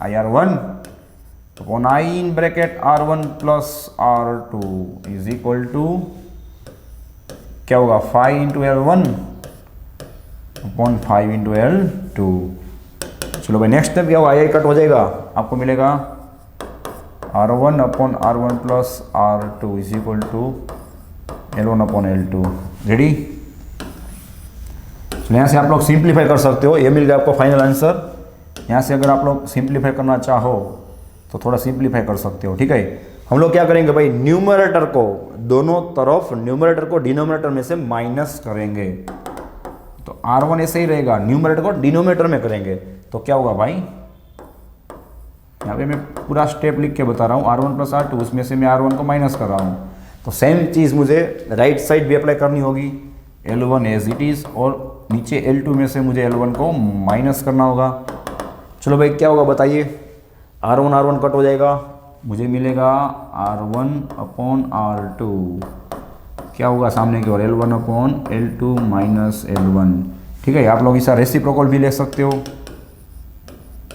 [SPEAKER 1] IR1 upon I in bracket R1 + R2 is equal to क्या होगा 5 × L1 अपॉन 5 × L2। चलो भाई नेक्स्ट स्टेप क्या होगा, आई कट हो जाएगा, आपको मिलेगा R1 upon R1 + R2 is equal to L1 upon L2। Ready. चलो यहाँ से आप लोग सिंप्लीफाई कर सकते हो, ये मिल गया आपको फाइनल आंसर। यहाँ से अगर आप लोग सिंप्लीफाई करना चाहो तो थोड़ा सिंप्लीफाई कर सकते हो, ठीक है। हम लोग क्या करेंगे भाई, न्यूमरेटर को, दोनों तरफ न्यूमरेटर को डिनोमिनेटर में से माइनस करेंगे। तो R1 ऐसे ही रहेगा, न्यूमरेटर को डिनोमिनेटर में करेंगे तो क्या होगा भाई, यहाँ पे मैं पूरा स्टेप लिख के बता रहा हूँ, R1 + R2, उसमें से मैं R1 को माइनस कर रहा हूँ। तो सेम चीज़ मुझे राइट साइड भी अप्लाई करनी होगी, L1 एज इट इज़, और नीचे L2 में से मुझे L1 को माइनस करना होगा। चलो भाई क्या होगा बताइए, R1 कट हो जाएगा, मुझे मिलेगा R1 अपॉन R2, क्या होगा सामने की ओर L1 अपॉन L2 - L1, ठीक है। आप लोग इसका रेसिप्रोकल भी ले सकते हो।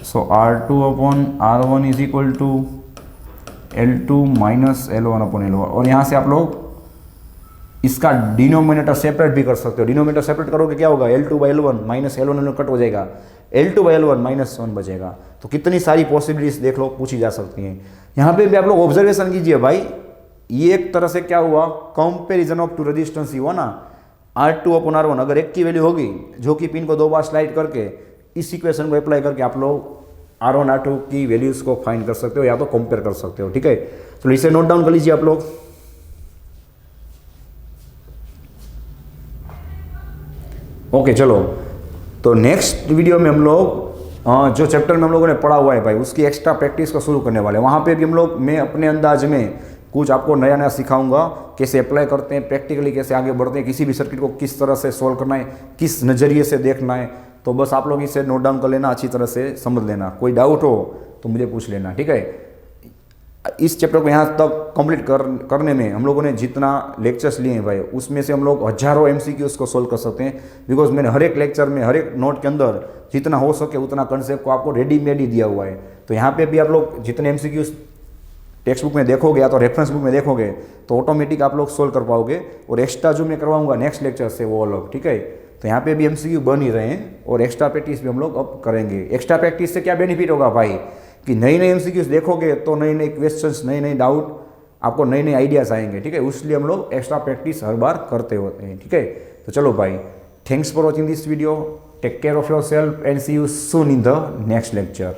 [SPEAKER 1] So R2 upon R1 is equal to L2 - L1 upon L1, और यहाँ से आप लोग इसका डिनोमिनेटर सेपरेट भी कर सकते हो। डिनोमिनेटर सेपरेट करोगे क्या होगा, L2/L1 - L1 कट हो जाएगा, L2/L1 -1 बचेगा। तो कितनी सारी पॉसिबिलिटीज देख लो, पूछी जा सकती हैं। यहाँ पे भी आप लोग ऑब्जर्वेशन कीजिए भाई, ये एक तरह से क्या हुआ, कंपेरिजन ऑफ टू रेजिस्टेंस ही हुआ ना। R2 अपॉन R1 अगर एक की वैल्यू होगी, जो कि पिन को 2 बार स्लाइड करके इस इक्वेशन को अप्लाई करके आप लोग R1 R2 की वैल्यूज को फाइंड कर सकते हो या तो कंपेयर कर सकते हो, ठीक है। तो इसे नोट डाउन कर लीजिए आप लोग। ओके चलो, तो नेक्स्ट वीडियो में हम लोग जो चैप्टर में हम लोगों ने पढ़ा हुआ है भाई, उसकी एक्स्ट्रा प्रैक्टिस को शुरू करने वाले हैं। वहाँ पे भी हम लोग, मैं अपने अंदाज में कुछ आपको नया नया सिखाऊंगा, कैसे अप्लाई करते हैं, प्रैक्टिकली कैसे आगे बढ़ते हैं, किसी भी सर्किट को किस तरह से सॉल्व करना है, किस नज़रिए से देखना है। तो बस आप लोग इसे नोट डाउन कर लेना, अच्छी तरह से समझ लेना। कोई डाउट हो तो मुझे पूछ लेना, ठीक है। इस चैप्टर को यहाँ तक कंप्लीट करने में हम लोगों ने जितना लेक्चर्स लिए हैं भाई, उसमें से हम लोग हजारों MCQs को सोल्व कर सकते हैं, बिकॉज मैंने हर एक लेक्चर में, हर एक नोट के अंदर जितना हो सके उतना कंसेप्ट को आपको रेडीमेड ही दिया हुआ है। तो यहाँ पे भी आप लोग जितने MCQs टेक्स्ट बुक में देखोगे या तो रेफरेंस बुक में देखोगे तो ऑटोमेटिक आप लोग सोल्व कर पाओगे, और एक्स्ट्रा जो मैं करवाऊंगा नेक्स्ट लेक्चर से वो अलग, ठीक है। तो यहाँ पे भी एमसीक्यू बन ही रहे हैं और एक्स्ट्रा प्रैक्टिस भी हम लोग अब करेंगे। एक्स्ट्रा प्रैक्टिस से क्या बेनिफिट होगा भाई कि नई नई एमसीक्यूज देखोगे तो नई नई क्वेश्चंस, नई नई डाउट, आपको नए नए आइडियाज़ आएंगे, ठीक है। इसलिए हम लोग एक्स्ट्रा प्रैक्टिस हर बार करते होते हैं, ठीक है। तो चलो भाई, thanks for watching this video, take care of yourself and see you soon in the next lecture.